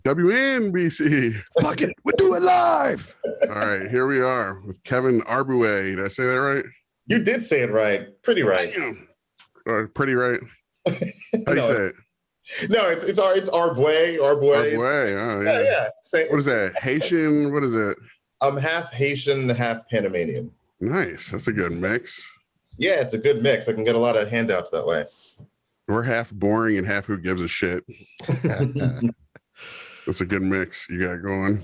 WNBC. Fuck it, we'll do it live. All right, here we are with Kevin Arbouet. Did I say that right? You did say it right. Pretty right. Pretty right. How do you say it? No, it's Arbouet. Arbouet. Oh, yeah. Yeah. What is that? Haitian? What is it? I'm half Haitian, half Panamanian. Nice. That's a good mix. Yeah, it's a good mix. I can get a lot of handouts that way. We're half boring and half who gives a shit. That's a good mix you got going.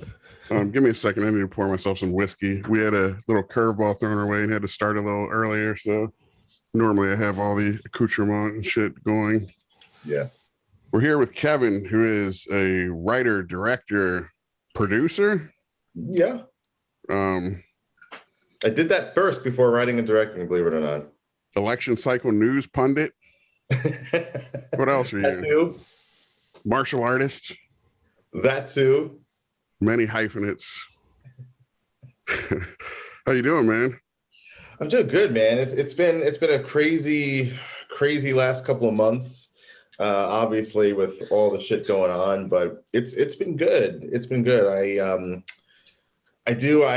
Give me a second. I need to pour myself some whiskey. We had a little curveball thrown our way and had to start a little earlier. So normally I have all the accoutrement and shit going. Yeah. We're here with Kevin, who is a writer, director, producer. Yeah. I did that first before writing and directing, believe it or not. Election cycle news pundit. What else are you? That too. Martial artist. That too. Many hyphenates. How you doing, man? I'm doing good, man. It's been a crazy last couple of months. Obviously with all the shit going on, but it's been good. It's been good. I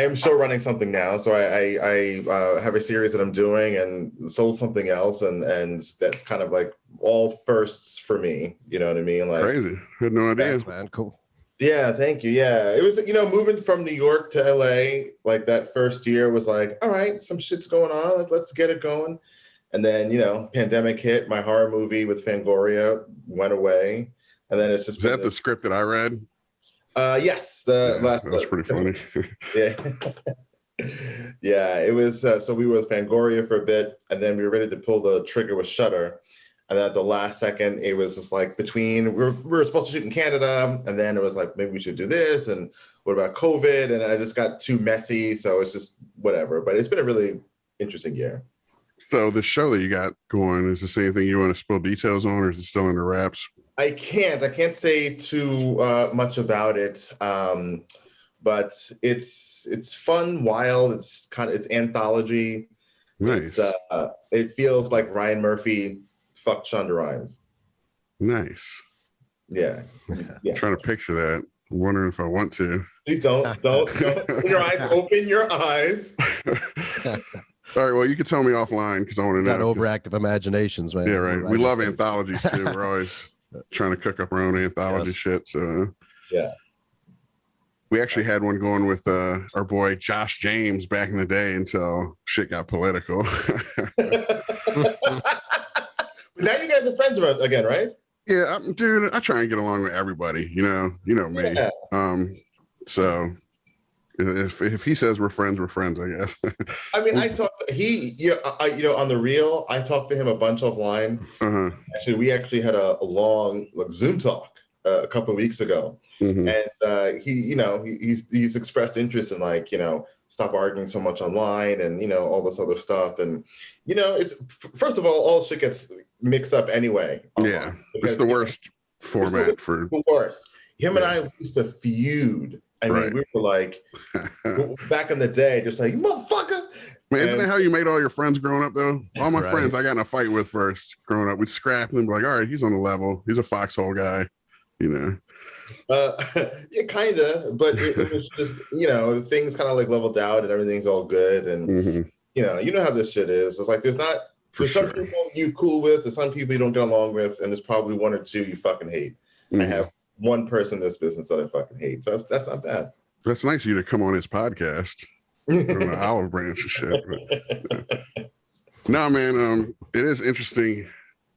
am show running something now, so I have a series that I'm doing and sold something else, and that's kind of like all firsts for me. You know what I mean? Like crazy. Had no idea. Thanks, man. Cool. Yeah, thank you. Yeah, it was, moving from New York to LA, like that first year was like, all right, some shit's going on. Let's get it going. And then, pandemic hit, my horror movie with Fangoria went away. And then it's just... Is that the script that I read? Yes. Last. That's pretty funny. Yeah. Yeah, it was, so we were with Fangoria for a bit, and then we were ready to pull the trigger with Shudder. And then at the last second, it was just like we were supposed to shoot in Canada, and then it was like, maybe we should do this, and what about COVID? And I just got too messy, so it's just whatever. But it's been a really interesting year. So the show that you got going, is this anything you want to spill details on, or is it still under wraps? I can't say too much about it, but it's fun, wild. It's anthology. Nice. It feels like Ryan Murphy fucked Shonda Rhimes. Nice. Yeah. I'm trying to picture that. I'm wondering if I want to. Please don't. Open your eyes. Open your eyes. All right, well, you can tell me offline because I want to know. Got overactive imaginations, man. Yeah, right. We love anthologies too. We're always trying to cook up our own anthology shit. So yeah, we actually had one going with our boy Josh James back in the day until shit got political. Now you guys are friends again, right? Yeah, dude. I try and get along with everybody. You know me. Yeah. So. If he says we're friends, I guess. I mean, I talked. On the real, I talked to him a bunch offline. Uh-huh. Actually, we had a long Zoom talk a couple of weeks ago, and he's expressed interest in stop arguing so much online and all this other stuff, and it's first of all shit gets mixed up anyway. Yeah, it's the worst format for the worst. Him and I used to feud. I mean, we were like, back in the day, just like, you motherfucker. Man, isn't that how you made all your friends growing up, though? All my friends I got in a fight with first growing up. We'd scrap and be like, all right, he's on the level. He's a foxhole guy, Yeah, kind of. But it was just, things kind of like leveled out and everything's all good. And, you know how this shit is. It's like there's some people you cool with, there's some people you don't get along with, and there's probably one or two you fucking hate. I have one person in this business that I fucking hate. So that's not bad. That's nice of you to come on his podcast. From the olive branch and shit. But, no, man, it is interesting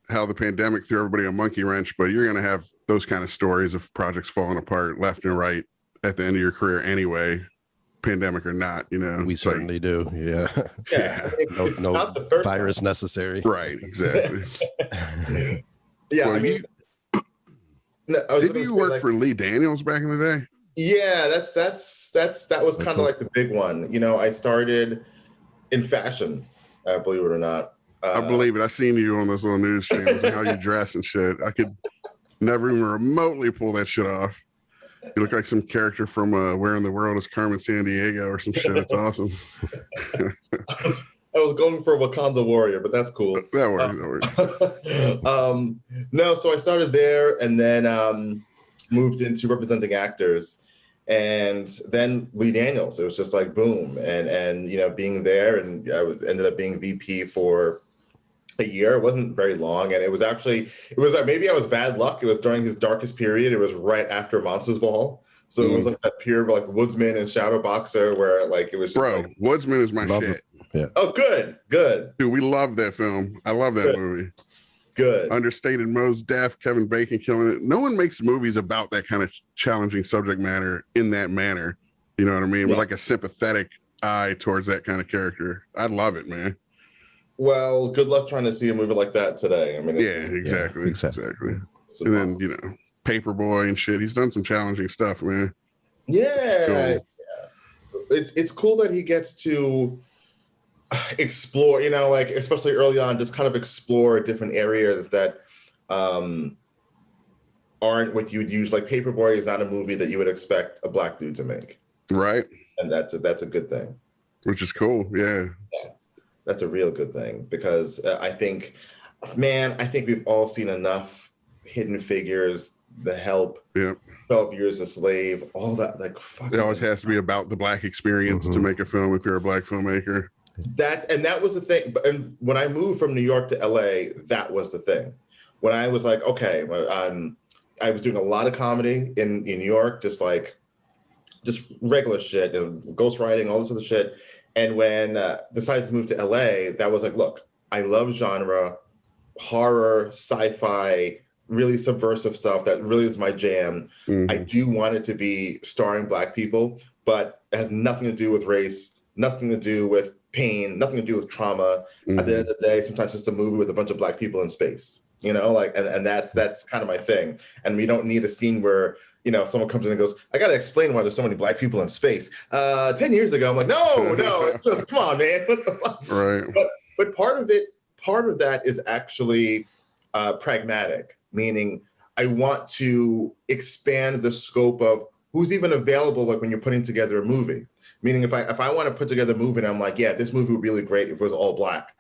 how the pandemic threw everybody a monkey wrench, but you're going to have those kind of stories of projects falling apart left and right at the end of your career anyway, pandemic or not, We certainly do. Yeah. Yeah. No virus necessary. Right. Exactly. Yeah. Well, did you work for Lee Daniels back in the day? Yeah, that was kind of like the big one. I started in fashion, believe it or not. I believe it. I seen you on those little news channels and how you dress and shit. I could never even remotely pull that shit off. You look like some character from Where in the World is Carmen Sandiego or some shit. It's awesome. I was going for Wakanda Warrior, but that's cool. That works. No, so I started there, and then moved into representing actors. And then Lee Daniels, it was just like boom, and you know, being there, and I ended up being VP for a year. It wasn't very long, and it was like, maybe I was bad luck. It was during his darkest period. It was right after Monsters Ball, so it was like that period of like Woodsman and Shadow Boxer, where like it was just bro. like, Woodsman is my shit. Yeah. Oh, good. Dude, we love that film. I love that movie. Good. Understated Mos Def, Kevin Bacon killing it. No one makes movies about that kind of challenging subject matter in that manner. You know what I mean? With like a sympathetic eye towards that kind of character. I love it, man. Well, good luck trying to see a movie like that today. I mean, exactly. And then, you know, Paperboy and shit. He's done some challenging stuff, man. Yeah. It's cool that he gets to explore, you know, like especially early on, just kind of explore different areas that aren't what you would use. Like Paperboy is not a movie that you would expect a black dude to make, right? And that's a good thing, which is cool. Yeah, that's a real good thing, because I think we've all seen enough Hidden Figures, The Help, 12 Years a Slave, all that. Like, it always has to be about the black experience to make a film if you're a black filmmaker. That was the thing. And when I moved from New York to LA, that was the thing. When I was like, okay, I was doing a lot of comedy in New York, just regular shit, ghostwriting, all this other shit. And when decided to move to LA, that was like, look, I love genre, horror, sci-fi, really subversive stuff. That really is my jam. I do want it to be starring black people, but it has nothing to do with race, nothing to do with pain, nothing to do with trauma. At the end of the day, sometimes it's just a movie with a bunch of black people in space, you know, like, and that's kind of my thing. And we don't need a scene where, you know, someone comes in and goes, I got to explain why there's so many black people in space. 10 years ago, I'm like, no, it's just, come on, man. What the fuck? Right. But part of that is actually pragmatic, meaning I want to expand the scope of who's even available, like when you're putting together a movie. Meaning if I want to put together a movie and I'm like, yeah, this movie would be really great if it was all black.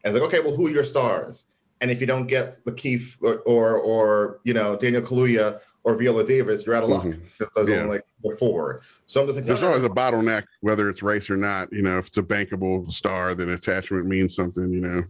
And it's like, okay, well, who are your stars? And if you don't get Lakeith or you know, Daniel Kaluuya or Viola Davis, you're out of luck. There's only like 4. So I'm just like, there's always a bottleneck, whether it's race or not. You know, if it's a bankable star, then attachment means something, you know.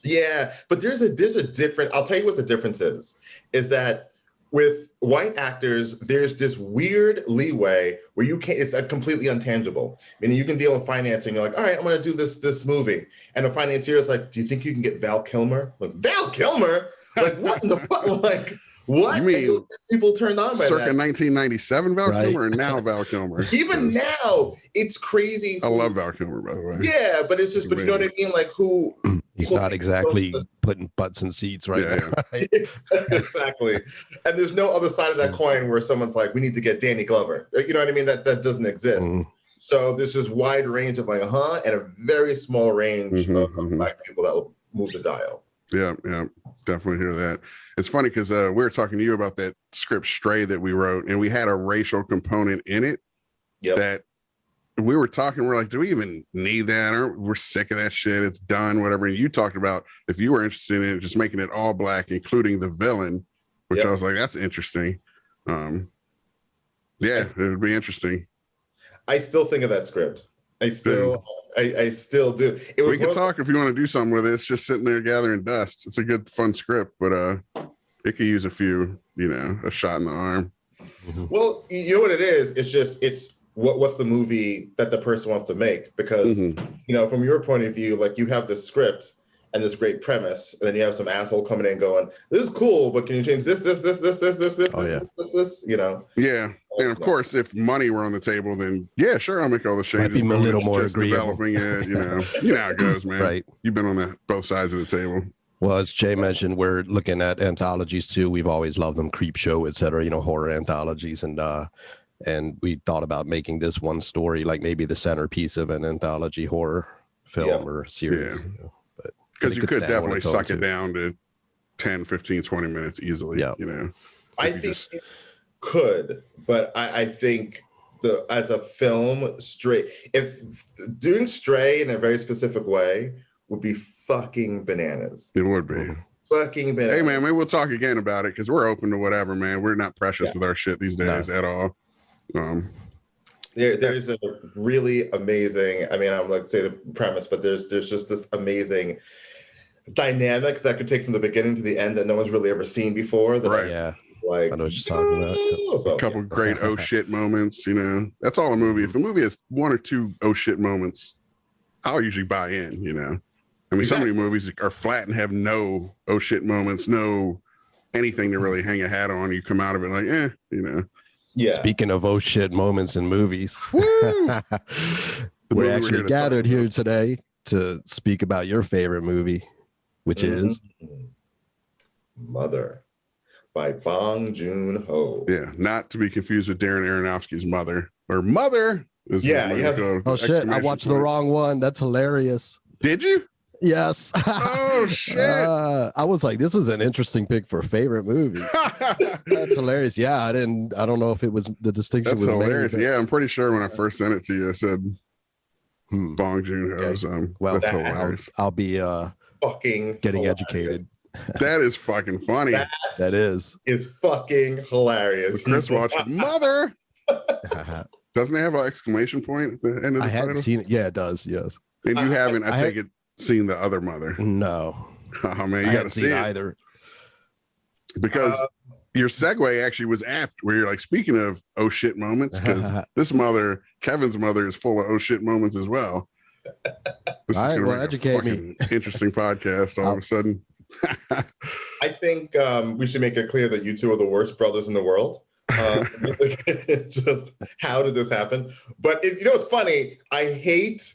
Yeah, but there's a different, I'll tell you what the difference is that with white actors, there's this weird leeway where you can't, it's completely untangible. Meaning you can deal with financing. You're like, all right, I'm going to do this movie. And the financier is like, do you think you can get Val Kilmer? Like, Val Kilmer? Like, what in the fuck? Like, what? You mean people turned on by circa that. 1997 Val Kilmer or now Val Kilmer? Even now, it's crazy. I love Val Kilmer, by the way. Yeah, but it's just, but you know what I mean? Like, who? He's not exactly putting butts in seats right now. Right? Exactly. And there's no other side of that coin where someone's like, we need to get Danny Glover. You know what I mean? That doesn't exist. So there's this wide range of like, and a very small range of black people that will move the dial. Yeah, definitely hear that. It's funny because we were talking to you about that script Stray that we wrote, and we had a racial component in it that we were talking, we're like, do we even need that? We're sick of that shit. It's done, whatever. And you talked about if you were interested in it, just making it all black, including the villain, which I was like, that's interesting. Yeah, it would be interesting. I still think of that script. I still do. We can talk if you want to do something with it. It's just sitting there gathering dust. It's a good, fun script, but it could use a few, you know, a shot in the arm. Well, you know what it is? It's what's the movie that the person wants to make? Because, you know, from your point of view, like you have this script and this great premise, and then you have some asshole coming in going, this is cool, but can you change this, you know? Yeah. And of course, if money were on the table, then yeah, sure, I'll make all the changes. Might be a little more agreeable. Developing it, you know how it goes, man. Right. You've been on both sides of the table. Well, as Jay mentioned, we're looking at anthologies too. We've always loved them, Creep Show, et cetera, you know, horror anthologies. And we thought about making this one story, like maybe the centerpiece of an anthology horror film or series. Yeah. You know, because you could definitely suck it down to 10, 15, 20 minutes easily. Yeah. You know, I think it could, but I think as a film, if doing Stray in a very specific way would be fucking bananas. It would be. fucking bananas. Hey man, maybe we'll talk again about it because we're open to whatever, man. We're not precious with our shit these days at all. There's a really amazing, I mean, I'm like say the premise, but there's just this amazing dynamic that could take from the beginning to the end that no one's really ever seen before. Right. Yeah. Like, I know what you're talking about. A couple great oh shit moments, you know. That's all a movie. If a movie has one or two oh shit moments, I'll usually buy in, you know. I mean, some of these movies are flat and have no oh shit moments, no anything to really hang a hat on. You come out of it like, you know. Yeah. Speaking of oh shit moments in movies, we're actually gathered here today to speak about your favorite movie, which is Mother by Bong Joon-ho. Yeah, not to be confused with Darren Aronofsky's Mother. Or Mother is oh shit, I watched the wrong one. That's hilarious. Did you? Yes. Oh shit. I was like, this is an interesting pick for favorite movie. That's hilarious. Yeah, I don't know if it was the distinction. That's was hilarious. made, yeah, I'm pretty sure when I first sent it to you, I said Bong Joon-ho's. Well, that's hilarious. I'll be fucking getting hilarious. educated. That is fucking funny. That is fucking hilarious. Chris watched Mother. Doesn't it have an exclamation point at the end of the I title? hadn't seen it. Yeah, it does. Yes. And you haven't, I take it, seen the other Mother. No. Oh man, you got to see it either. Because your segue actually was apt, where you're like, speaking of oh shit moments, because this mother, Kevin's mother, is full of oh shit moments as well. This all right, well, educate me. Interesting podcast all of a sudden. I think we should make it clear that you two are the worst brothers in the world. Just how did this happen? But you know, it's funny. I hate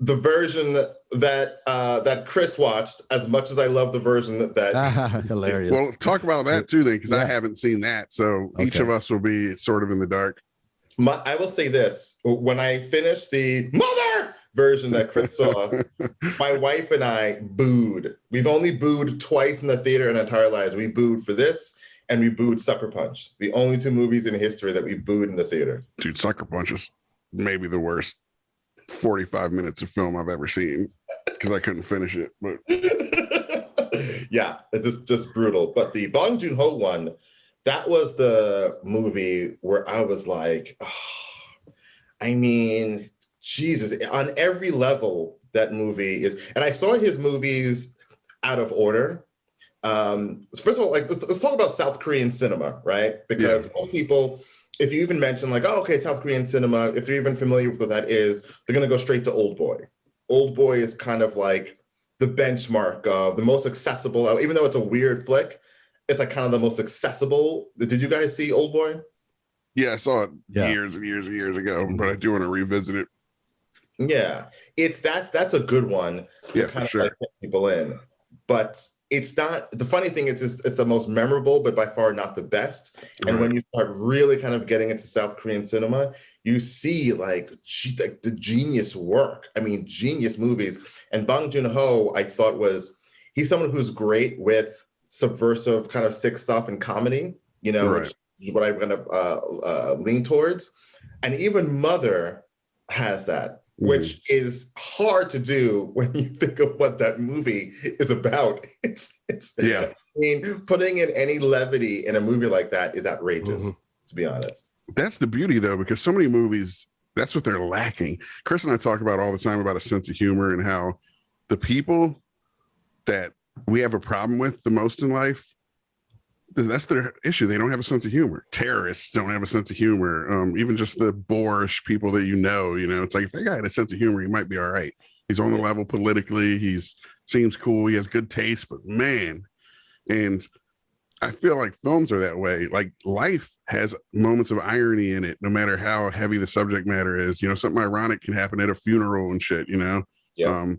the version that Chris watched as much as I love the version that hilarious. Well, talk about that too, then, because I haven't seen that. So each of us will be sort of in the dark. I will say this: when I finished the Mother version that Chris saw, my wife and I booed. We've only booed twice in the theater in our entire lives. We booed for this, and we booed Sucker Punch. The only two movies in history that we booed in the theater. Dude, Sucker Punch is maybe the worst 45 minutes of film I've ever seen because I couldn't finish it. But yeah, it's just brutal. But the Bong Joon-ho one, that was the movie where I was like, I mean, Jesus, on every level, that movie is. And I saw his movies out of order. First of all, like let's talk about South Korean cinema, right? Because most people, if you even mention like, oh, okay, South Korean cinema, if they're even familiar with what that is, they're gonna go straight to Old Boy. Old Boy is kind of like the benchmark of the most accessible, even though it's a weird flick, it's like kind of the most accessible. Did you guys see Old Boy? Yeah, I saw it years and years and years ago, but I do want to revisit it. Yeah, that's a good one to kind of like get people in, but it's not. The funny thing is, it's the most memorable, but by far not the best. And when you start really kind of getting into South Korean cinema, you see like the genius work. I mean, genius movies. And Bong Joon-ho, I thought he's someone who's great with subversive kind of sick stuff and comedy. You know, which is what I'm gonna lean towards. And even Mother has that. Which is hard to do when you think of what that movie is about. It's I mean, putting in any levity in a movie like that is outrageous, to be honest. That's the beauty, though, because so many movies, that's what they're lacking. Chris and I talk about all the time about a sense of humor and how the people that we have a problem with the most in life, that's their issue. They don't have a sense of humor. Terrorists don't have a sense of humor. Even just the boorish people that you know, it's like if that guy had a sense of humor, he might be all right. He's on the level politically. Seems cool. He has good taste, but man, and I feel like films are that way. Like life has moments of irony in it, no matter how heavy the subject matter is. Something ironic can happen at a funeral and shit. Yeah.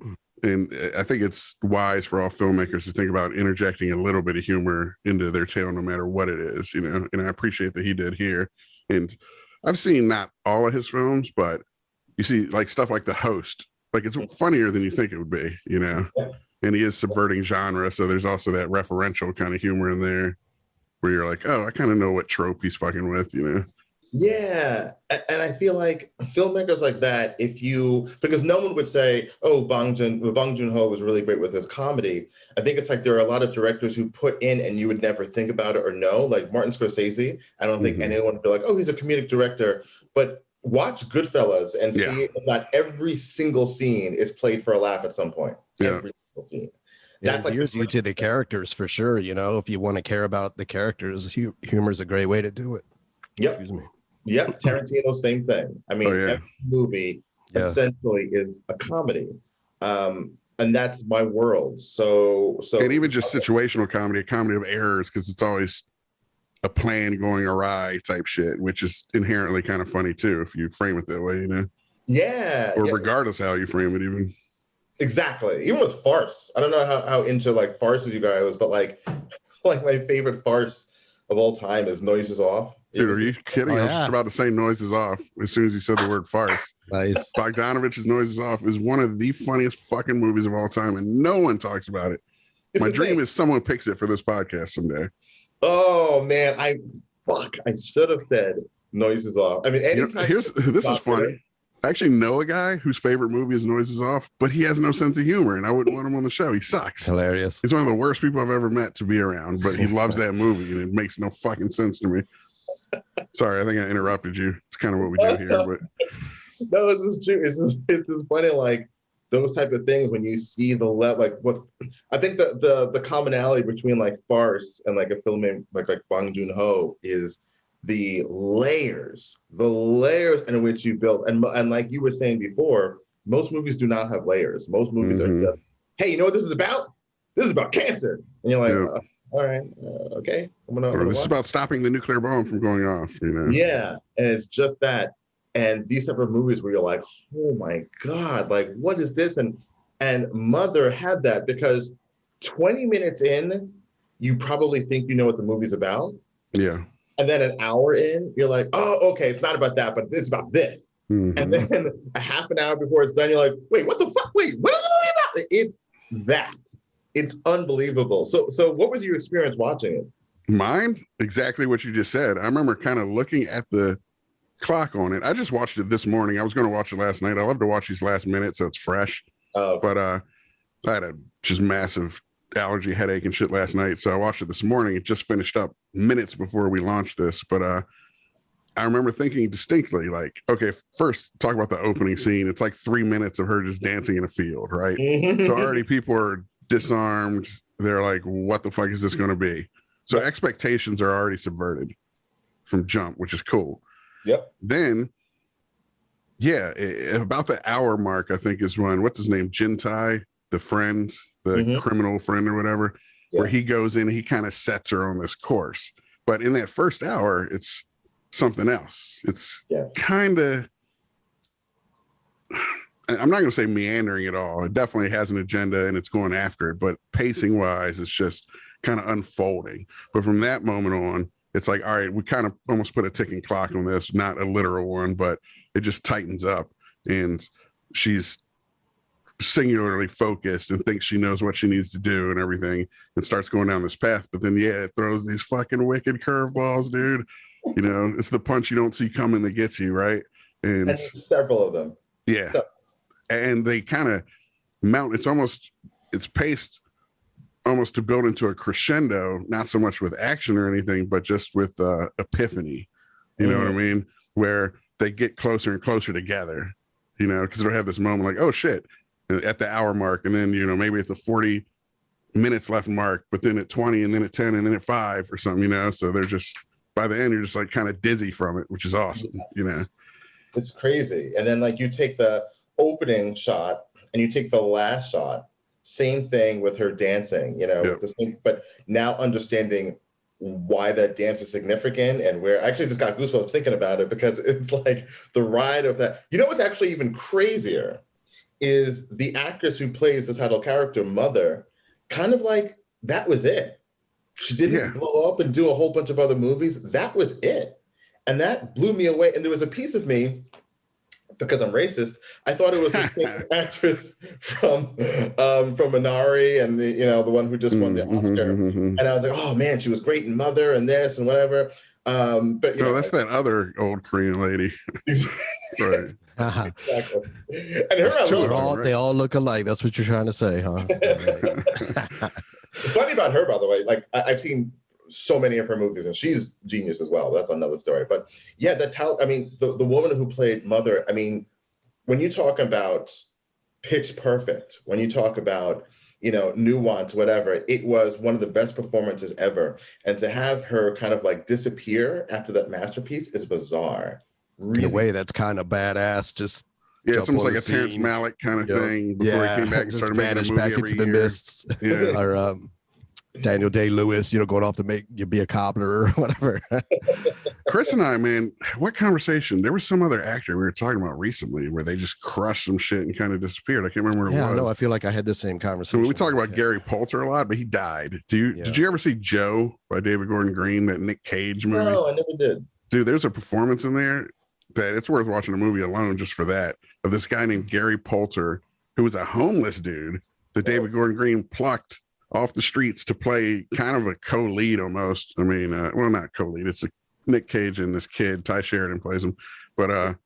And I think it's wise for all filmmakers to think about interjecting a little bit of humor into their tale, no matter what it is, and I appreciate that he did here. And I've seen not all of his films, but you see like stuff like The Host, like it's funnier than you think it would be, and he is subverting genre. So there's also that referential kind of humor in there where you're like, oh, I kind of know what trope he's fucking with, Yeah, and I feel like filmmakers like that, because no one would say, "Oh, Bong Joon-ho was really great with his comedy." I think it's like there are a lot of directors who put in and you would never think about it or know, like Martin Scorsese. I don't think anyone would be like, "Oh, he's a comedic director," but watch Goodfellas and Yeah. see if not every single scene is played for a laugh at some point. Yeah. Every single scene. It That's like endears you to the characters for sure. You know, if you want to care about the characters, humor is a great way to do it. Yep. Excuse me. Yep, Tarantino, same thing. I mean, every movie essentially is a comedy, and that's my world. So, and even just situational comedy, a comedy of errors, because it's always a plan going awry type shit, which is inherently kind of funny too if you frame it that way, you know. Yeah. Or regardless how you frame it, even. Exactly. Even with farce, I don't know how into like farces you guys, but like my favorite farce of all time is Noises Off. Dude, are you kidding? I was just about to say Noises Off as soon as you said the word farce. Nice. Bogdanovich's Noises Off is one of the funniest fucking movies of all time, and no one talks about it. My dream is someone picks it for this podcast someday. Oh man, I should have said Noises Off. I mean, this is funny. I actually know a guy whose favorite movie is Noises Off, but he has no sense of humor, and I wouldn't want him on the show. He sucks. Hilarious. He's one of the worst people I've ever met to be around, but he loves that movie, and it makes no fucking sense to me. Sorry, I think I interrupted you. It's kind of what we do here, but no, this is true. It's just funny, like those type of things when you see the like what I think the commonality between like farce and like a film like Bong Joon-ho is the layers in which you build, and like you were saying before, most movies do not have layers. Most movies are just, hey, you know what this is about? This is about cancer, and you're like, all right, okay. This is about stopping the nuclear bomb from going off, you know? Yeah, and it's just that. And these type of movies where you're like, oh my God, like what is this? And Mother had that because 20 minutes in, you probably think you know what the movie's about. Yeah. And then an hour in, you're like, oh, okay, it's not about that, but it's about this. And then a half an hour before it's done, you're like, wait, what the fuck? Wait, what is the movie about? It's that. It's unbelievable. So what was your experience watching it? Mine? Exactly what you just said. I remember kind of looking at the clock on it. I just watched it this morning. I was going to watch it last night. I love to watch these last minutes so it's fresh. But I had a just massive allergy headache and shit last night. So I watched it this morning. It just finished up minutes before we launched this. But I remember thinking distinctly, like, okay, first talk about the opening scene. It's like 3 minutes of her just dancing in a field, right? So already people are disarmed. They're like, what the fuck is this going to be? So expectations are already subverted from jump, which is cool. Yep. Then, about the hour mark, I think is when, what's his name? Jin-Tai, the friend, the criminal friend or whatever, where he goes in and he kind of sets her on this course. But in that first hour, it's something else. It's kind of, I'm not going to say meandering at all. It definitely has an agenda and it's going after it, but pacing wise, it's just kind of unfolding. But from that moment on, it's like, all right, we kind of almost put a ticking clock on this, not a literal one, but it just tightens up and she's singularly focused and thinks she knows what she needs to do and everything and starts going down this path. But then, it throws these fucking wicked curveballs, dude. You know, it's the punch you don't see coming that gets you, right? And several of them. Yeah. And they kind of mount. It's paced almost to build into a crescendo, not so much with action or anything, but just with epiphany. You know what I mean? Where they get closer and closer together, you know, because they'll have this moment like, oh shit, at the hour mark. And then, you know, maybe at the 40 minutes left mark, but then at 20 and then at 10 and then at 5 or something, you know? So they're just, by the end, you're just like kind of dizzy from it, which is awesome, you know? It's crazy. And then like you take the opening shot and you take the last shot, same thing with her dancing, you know, but now understanding why that dance is significant and where I actually just got goosebumps thinking about it because it's like the ride of that. You know what's actually even crazier is the actress who plays the title character, Mother, kind of like that was it. She didn't blow up and do a whole bunch of other movies. That was it. And that blew me away. And there was a piece of me, because I'm racist, I thought it was the same actress from Minari and the one who just won the Oscar. And I was like, oh man, she was great in Mother and this and whatever. But No, that's that other old Korean lady. Right. exactly. And her, I love her. They all look alike. That's what you're trying to say, huh? Funny about her, by the way, like I've seen so many of her movies, and she's genius as well. That's another story. But yeah, I mean, the woman who played Mother, I mean, when you talk about Pitch Perfect, when you talk about, you know, nuance, whatever, it was one of the best performances ever. And to have her kind of like disappear after that masterpiece is bizarre. Really. In a way, that's kind of badass. Just it's almost like a Terrence Malick kind of thing before he came back and started making a movie back every into the year. mists. Yeah. Or Daniel Day-Lewis, you know, going off to be a cobbler or whatever. Chris and I, man, what conversation? There was some other actor we were talking about recently where they just crushed some shit and kind of disappeared. I can't remember what it was. No, I feel like I had the same conversation. So we talk about Gary Poulter a lot, but he died. Did you ever see Joe by David Gordon Green, that Nick Cage movie? No, I never did. Dude, there's a performance in there that it's worth watching a movie alone just for that, of this guy named Gary Poulter, who was a homeless dude that David Gordon Green plucked off the streets to play kind of a co-lead almost. I mean, well, not co-lead. It's Nick Cage and this kid, Ty Sheridan plays him, but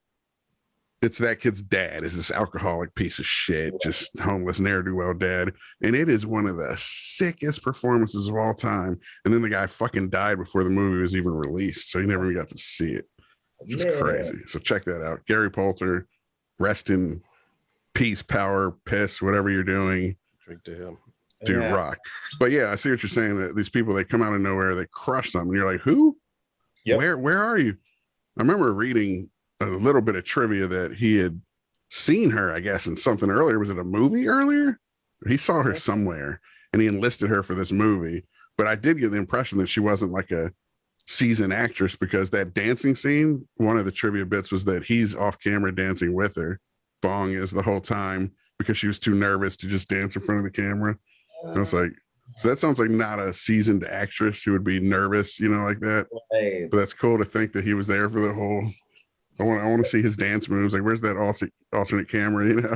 it's that kid's dad is this alcoholic piece of shit, just homeless, ne'er-do-well dad. And it is one of the sickest performances of all time. And then the guy fucking died before the movie was even released. So you never even got to see it. Just crazy. So check that out. Gary Poulter, rest in peace, power, piss, whatever you're doing. Drink to him. Dude, rock. But yeah, I see what you're saying, that these people, they come out of nowhere, they crush something. You're like, who? Yep. Where are you? I remember reading a little bit of trivia that he had seen her, I guess, in something earlier. Was it a movie earlier? He saw her somewhere and he enlisted her for this movie. But I did get the impression that she wasn't like a seasoned actress, because that dancing scene, one of the trivia bits was that he's off camera dancing with her. Bong is the whole time, because she was too nervous to just dance in front of the camera. And I was like, so that sounds like not a seasoned actress who would be nervous, you know, like that. Right. But that's cool to think that he was there for the whole. I want to see his dance moves. Like, where's that alternate camera? You know.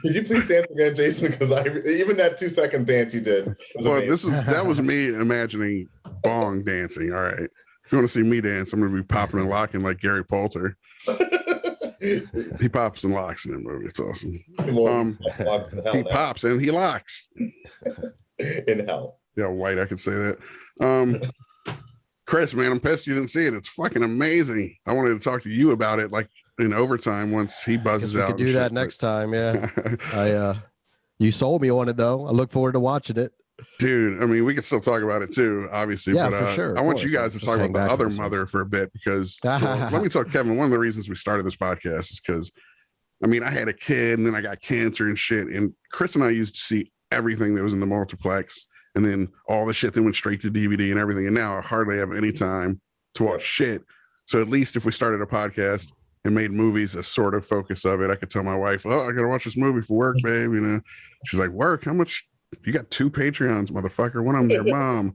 Could you please dance again, Jason? Because even that 2-second dance you did. Well, that was me imagining Bong dancing. All right, if you want to see me dance, I'm going to be popping and locking like Gary Poulter. He pops and locks in that movie. It's awesome. He pops and he locks in hell. Yeah, White, I could say that. Chris, man, I'm pissed you didn't see it. It's fucking amazing. I wanted to talk to you about it, like in overtime once he buzzes out. We could do that next time. Yeah, you sold me on it though. I look forward to watching it. Dude, I mean, we can still talk about it too, obviously. Yeah, but, for sure. I want you guys to talk about the other mother for a bit, because let me talk, Kevin. One of the reasons we started this podcast is because, I mean, I had a kid and then I got cancer and shit. And Chris and I used to see everything that was in the multiplex, and then all the shit that went straight to DVD and everything. And now I hardly have any time to watch shit. So at least if we started a podcast and made movies a sort of focus of it, I could tell my wife, oh, I got to watch this movie for work, babe. You know, she's like, work? How much? You got 2 Patreons, motherfucker. One of them's your mom.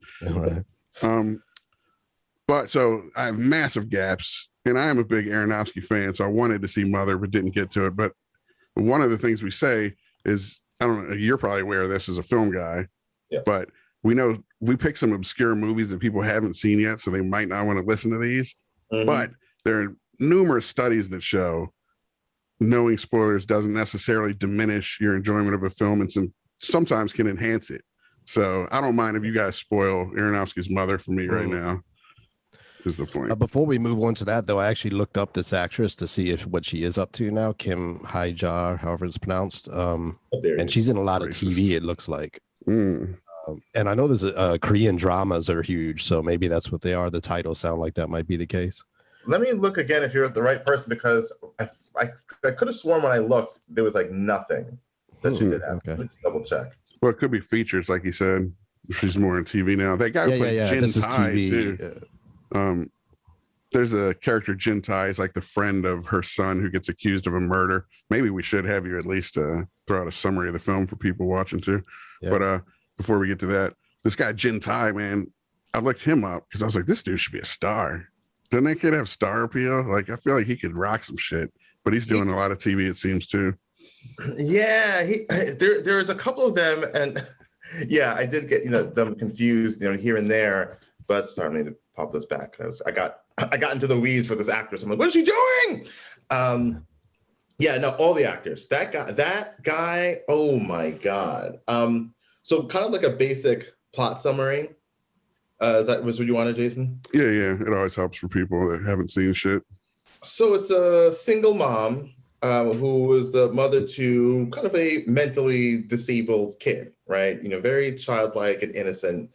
But so I have massive gaps, and I am a big Aronofsky fan, so I wanted to see Mother, but didn't get to it. But one of the things we say is, I don't know, you're probably aware of this as a film guy, but we know we pick some obscure movies that people haven't seen yet, so they might not want to listen to these. But there are numerous studies that show knowing spoilers doesn't necessarily diminish your enjoyment of a film, and sometimes can enhance it. So I don't mind if you guys spoil Aronofsky's Mother for me right now. Is the point. Before we move on to that, though, I actually looked up this actress to see what she is up to now. Kim Hae-ja, however it's pronounced. And she's in a lot of TV, it looks like. And I know there's Korean dramas are huge, so maybe that's what they are. The titles sound like that might be the case. Let me look again if you're the right person, because I could have sworn when I looked, there was like nothing that she did have. Okay. Let's double check. Well, it could be features, like you said. She's more in TV now. That guy who played Jin Tai, too. There's a character, Jin Tai, is like the friend of her son who gets accused of a murder. Maybe we should have you at least throw out a summary of the film for people watching too. But before we get to that, this guy Jin Tai, man, I looked him up because I was like, this dude should be a star. Doesn't that kid have star appeal? Like, I feel like he could rock some shit, but he's doing a lot of TV, it seems, too. Yeah, there's a couple of them, and I did get them confused, here and there. But sorry, I need to pop this back because I got I got into the weeds for this actress. I'm like, what is she doing? Yeah, no, all the actors. That guy. Oh my God. So kind of like a basic plot summary. Is that what you wanted, Jason? Yeah. It always helps for people that haven't seen shit. So it's a single mom who is the mother to kind of a mentally disabled kid, right? Very childlike and innocent.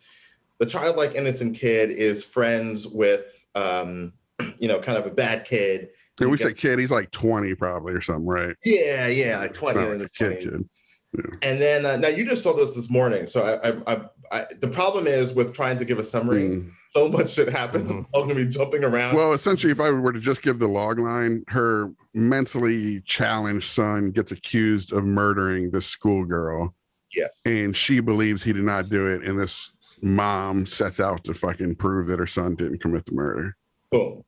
The childlike, innocent kid is friends with, kind of a bad kid. And we say kid, he's like 20 probably or something, right? Yeah, like 20. It's not like a kid. Yeah. And then now you just saw this morning. So the problem is with trying to give a summary, so much shit happens. I'm going to be jumping around. Well, essentially, if I were to just give the log line, her mentally challenged son gets accused of murdering this schoolgirl. Yes. And she believes he did not do it. And this mom sets out to fucking prove that her son didn't commit the murder. Boom.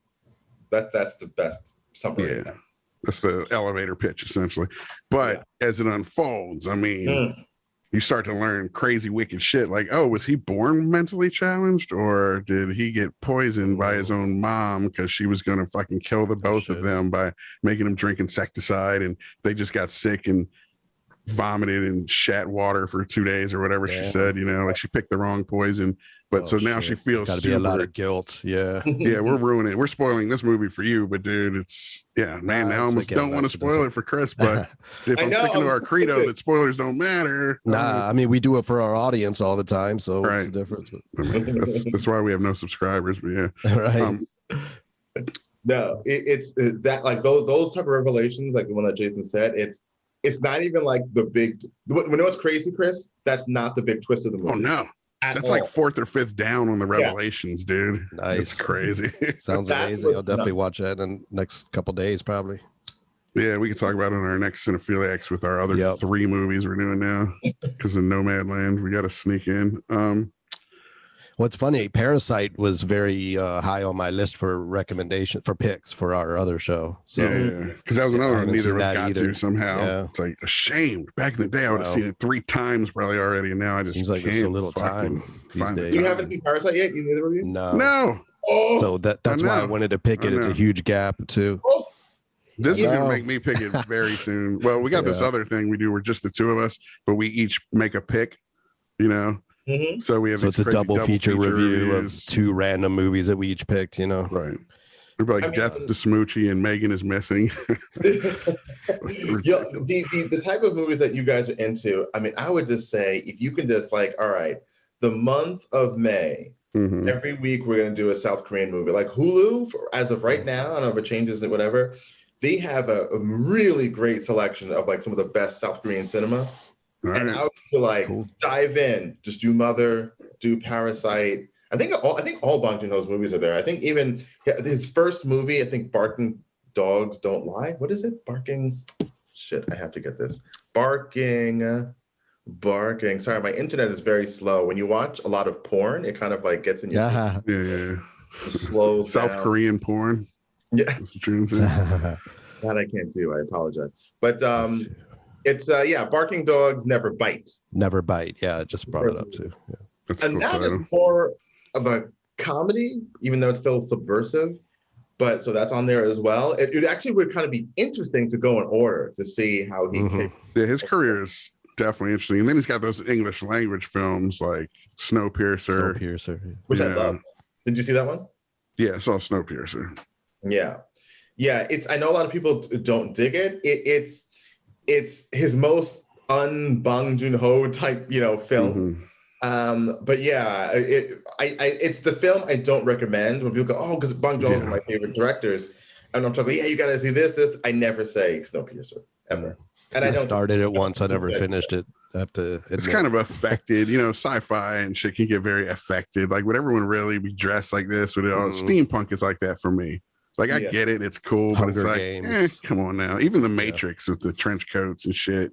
That's the best summary. Yeah. That's the elevator pitch, essentially. But as it unfolds, I mean, you start to learn crazy, wicked shit. Like, oh, was he born mentally challenged, or did he get poisoned by his own mom because she was going to fucking kill the both of them by making them drink insecticide, and they just got sick and vomited and shat water for 2 days or whatever she said. Like she picked the wrong poison. But so now she feels got to be a lot of guilt. Yeah. Yeah, we're ruining it. We're spoiling this movie for you, but dude, it's man. I almost don't want to spoil it for Chris, but if I'm sticking to our credo that spoilers don't matter. Nah, I mean we do it for our audience all the time, so what's the difference? I mean, that's why we have no subscribers. But yeah, right. No, it's that like those type of revelations, like the one that Jason said. It's not even like the big. When it was crazy, Chris, that's not the big twist of the movie. Oh no. That's like fourth or fifth down on the revelations, dude. Nice. It's crazy. Sounds amazing. I'll definitely watch that in the next couple days, probably. Yeah, we can talk about it on our next Cinephiliacs with our other 3 movies we're doing now. Because in Nomadland, we got to sneak in. What's funny, Parasite was very high on my list for recommendation for picks for our other show. So yeah, because that was another one neither of us got to somehow. Yeah. It's like ashamed. Back in the day, I would have seen it 3 times probably already, and now I just seems like can't it's a little time these days. You haven't seen Parasite yet? You neither of you? No. Oh, so that's why I wanted to pick it. It's a huge gap too. Oh. This is gonna make me pick it very soon. Well, we got this other thing we do where just the 2 of us, but we each make a pick. So we have it's a double feature review of 2 random movies that we each picked. Right. We're like Death to Smoochie and Megan is Missing. The type of movies that you guys are into, I mean, I would just say if you can just like, all right, the month of May, every week we're going to do a South Korean movie. Like Hulu, as of right now, I don't know if it changes or whatever, they have a really great selection of like some of the best South Korean cinema. Right. And I would feel like dive in, just do Mother, do Parasite. I think all Bong Joon-ho's movies are there. I think even his first movie, I think Barking Dogs Don't Lie. What is it? Barking. Shit, I have to get this. Barking. Sorry, my internet is very slow. When you watch a lot of porn, it kind of like gets in your yeah. Slow South Korean porn. Yeah. That's what you're saying. That I can't do. I apologize. But it's Barking Dogs Never Bite. Never Bite. Yeah, I just brought it up too. Yeah. That's and cool that is more of a comedy, even though it's still subversive. But so that's on there as well. It actually would kind of be interesting to go in order to see how he Yeah, his career is definitely interesting. And then he's got those English language films like Snowpiercer. Which I love. Did you see that one? Yeah, I saw Snowpiercer. Yeah. I know a lot of people don't dig it. It's his most un-Bong Joon-ho type, film. But yeah, it's the film I don't recommend when people go, oh, because Bong Joon-ho is one of my favorite directors. And I'm talking, you got to see this. I never say Snowpiercer, ever. And I started it once. I never finished it. I have to admit. It's kind of affected, sci-fi and shit can get very affected. Like, would everyone really be dressed like this? Would it all steampunk is like that for me. Like, I get it. It's cool, but it's like, come on now. Even the Matrix with the trench coats and shit,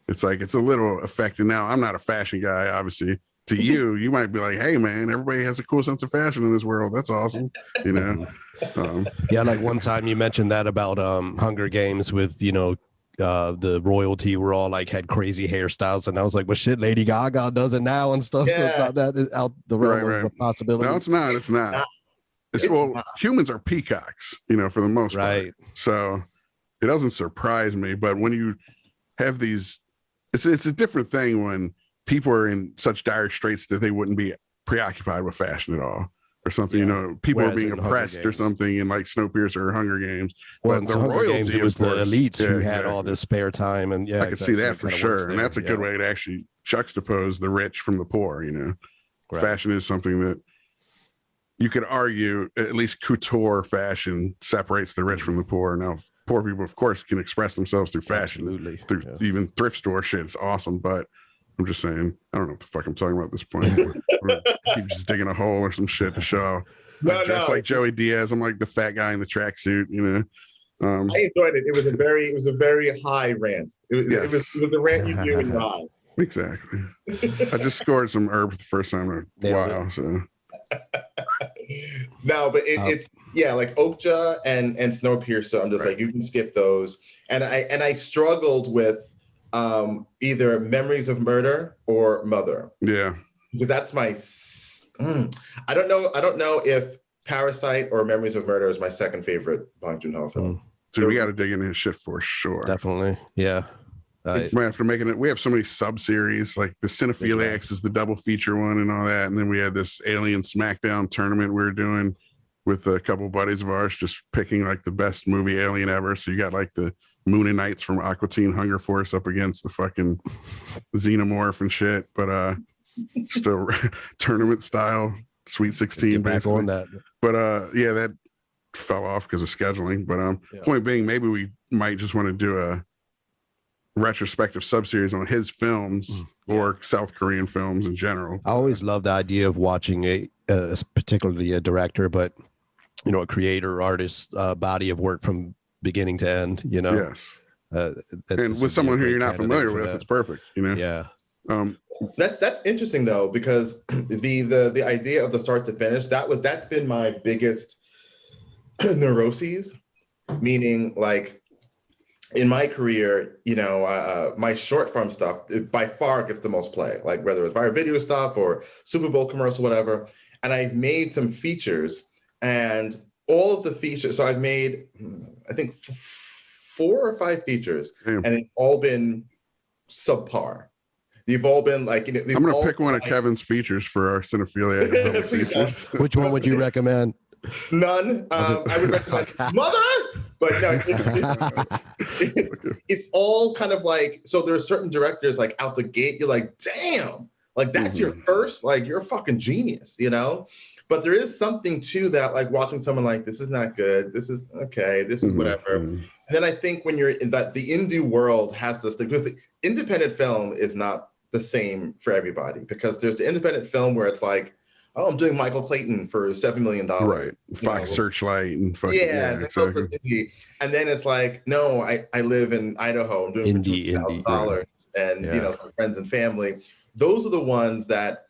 it's like, it's a little affected. Now, I'm not a fashion guy, obviously. To you might be like, hey, man, everybody has a cool sense of fashion in this world. That's awesome. Like one time you mentioned that about Hunger Games with, the royalty were all like had crazy hairstyles. And I was like, well, shit, Lady Gaga does it now and stuff. Yeah. So it's not that out the realm of a possibility. No, it's not. humans are peacocks, for the most part. So it doesn't surprise me. But when you have these, it's a different thing when people are in such dire straits that they wouldn't be preoccupied with fashion at all. Or something, people are being oppressed or something in like Snowpiercer or Hunger Games. Well, but the Hunger Games, it was the elites who had all this spare time, and I could see that for sure. And that's a good way to actually juxtapose the rich from the poor. Fashion is something that you could argue, at least couture fashion separates the rich from the poor. Now, poor people, of course, can express themselves through fashion, through even thrift store shit. It's awesome, but I'm just saying, I don't know what the fuck I'm talking about at this point. Keep just digging a hole or some shit to show. Just like Joey Diaz, I'm like the fat guy in the tracksuit, I enjoyed it. It was a very high rant. It was a rant you do in your eye. Exactly. I just scored some herb for the first time in a while. So. No, but it's like Okja and Snowpiercer. I'm just like, you can skip those. And I struggled with either Memories of Murder or Mother. Yeah. Because that's my I don't know if Parasite or Memories of Murder is my second favorite Bong Joon-ho film. Dude, we got to dig into his shit for sure. Definitely. Yeah. After making it, we have so many sub-series, like the Cinephiliacs is the double feature one and all that. And then we had this Alien Smackdown tournament we were doing with a couple buddies of ours, just picking like the best movie Alien ever. So you got like the Mooninites from Aqua Teen Hunger Force up against the fucking Xenomorph and shit. But just a tournament style Sweet 16 back on that. But that fell off because of scheduling. But point being, maybe we might just want to do a retrospective sub-series on his films or South Korean films in general. I always love the idea of watching particularly a director, but a creator, artist, body of work from beginning to end. Yes. And with someone who you're not familiar with, it's perfect. Yeah. That's interesting though, because the idea of the start to finish, that's been my biggest neuroses, meaning like in my career, my short form stuff by far gets the most play, like whether it's viral video stuff or Super Bowl commercial, whatever. And I've made some features, and all of the features, so I've made, I think 4 or 5 features, and they've all been subpar. They've all been like, I'm going to pick one of Kevin's features for our Cinephilia features. Which one would you recommend? None. I would recommend Mother, but no, it's all kind of like, so there are certain directors like out the gate, you're like, damn, like that's your first, like you're a fucking genius, But there is something to that, like watching someone like, this is not good, this is okay, this is whatever. And then I think when you're in that, the indie world has this thing, because the independent film is not the same for everybody, because there's the independent film where it's like, oh, I'm doing Michael Clayton for $7 million. Right. Fox Searchlight and fucking exactly. And then it's like, no, I live in Idaho. I'm doing $2,000 and friends and family. Those are the ones that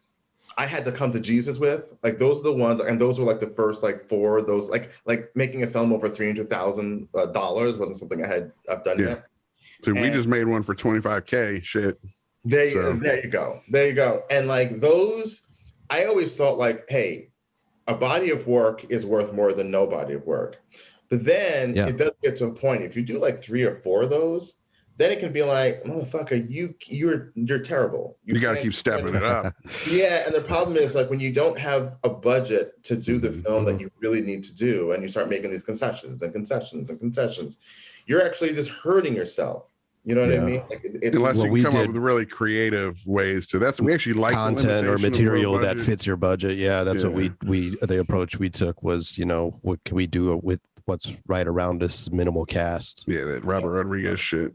I had to come to Jesus with. Like those are the ones, and those were like the first like 4 of those, like making a film over $300,000 wasn't something I've done yet. So we just made one for $25K. Shit. There you go. And like those, I always thought like, hey, a body of work is worth more than no body of work. But then it does get to a point, if you do like 3 or 4 of those, then it can be like, motherfucker, you're terrible. You got to keep stepping it up. Yeah, and the problem is like when you don't have a budget to do the film that you really need to do, and you start making these concessions, you're actually just hurting yourself. You know what I mean? Like unless you come up with really creative ways to. We actually like content or material that fits your budget. Yeah, that's what the approach we took was, what can we do with what's right around us, minimal cast. Yeah, that Robert Rodriguez shit.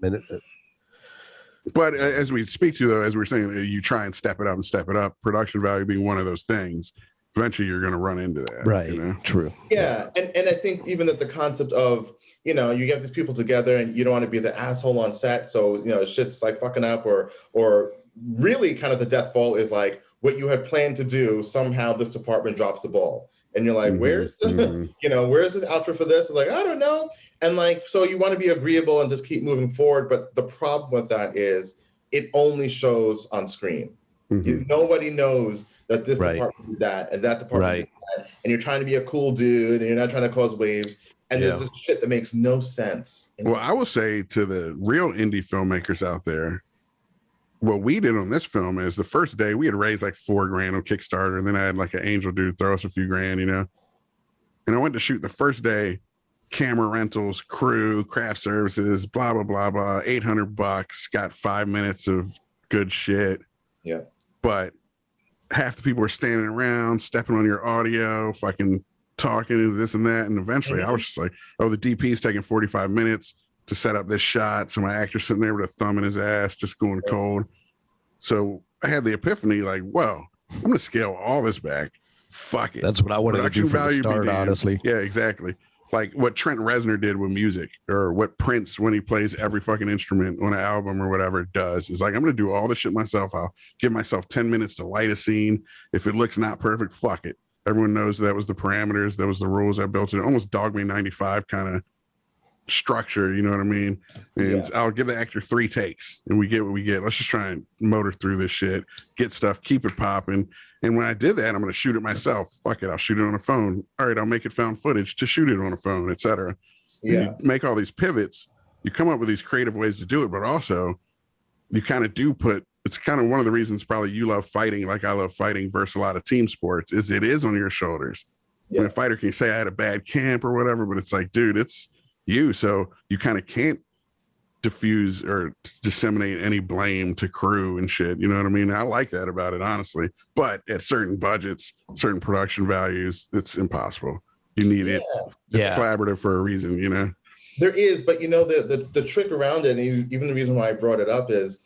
But as we speak to, though, as we're saying, you try and step it up, production value being one of those things. Eventually, you're going to run into that. Right. True. Yeah. And I think even that the concept of, you get these people together and you don't want to be the asshole on set. So, shit's like fucking up or really kind of the death fall is like what you had planned to do. Somehow this department drops the ball. And you're like, where's where's this outfit for this? It's like, I don't know. And like, so you want to be agreeable and just keep moving forward. But the problem with that is it only shows on screen. Nobody knows that this Right. department did that, and that department Right. did that, and you're trying to be a cool dude, and you're not trying to cause waves, and there's this shit that makes no sense. Well, I will say to the real indie filmmakers out there, what we did on this film is the first day we had raised like $4,000 on Kickstarter, and then I had like an angel dude throw us a few grand, you know. And I went to shoot the first day, camera rentals, crew, craft services, blah blah blah blah, $800, got 5 minutes of good shit. Yeah. But half the people were standing around, stepping on your audio, fucking talking and this and that. And eventually I was just like, oh, the DP is taking 45 minutes to set up this shot. So my actor's sitting there with a thumb in his ass, just going cold. So I had the epiphany, like, whoa, I'm going to scale all this back. Fuck it. That's what I wanted to do from the start, honestly. Yeah, exactly. Like what Trent Reznor did with music, or what Prince, when he plays every fucking instrument on an album or whatever, does. Is like, I'm going to do all this shit myself. I'll give myself 10 minutes to light a scene. If it looks not perfect, fuck it. Everyone knows that was the parameters. That was the rules I built. It almost Dog Me 95 kind of structure, you know what I mean? And I'll give the actor 3 takes and we get what we get. Let's just try and motor through this shit, get stuff, keep it popping. And when I did that, I'm going to shoot it myself. Fuck it, I'll shoot it on a phone. All right, I'll make it found footage to shoot it on a phone, etc. You make all these pivots, you come up with these creative ways to do it, but also you kind of do put, it's kind of one of the reasons probably you love fighting like I love fighting versus a lot of team sports, is it is on your shoulders. When a fighter can say I had a bad camp or whatever, but it's like, dude, it's you. So you kind of can't diffuse or disseminate any blame to crew and shit. You know what I mean? I like that about it, honestly. But at certain budgets, certain production values, it's impossible. You need it. It's collaborative for a reason, you know? There is, but you know, the trick around it, and even the reason why I brought it up, is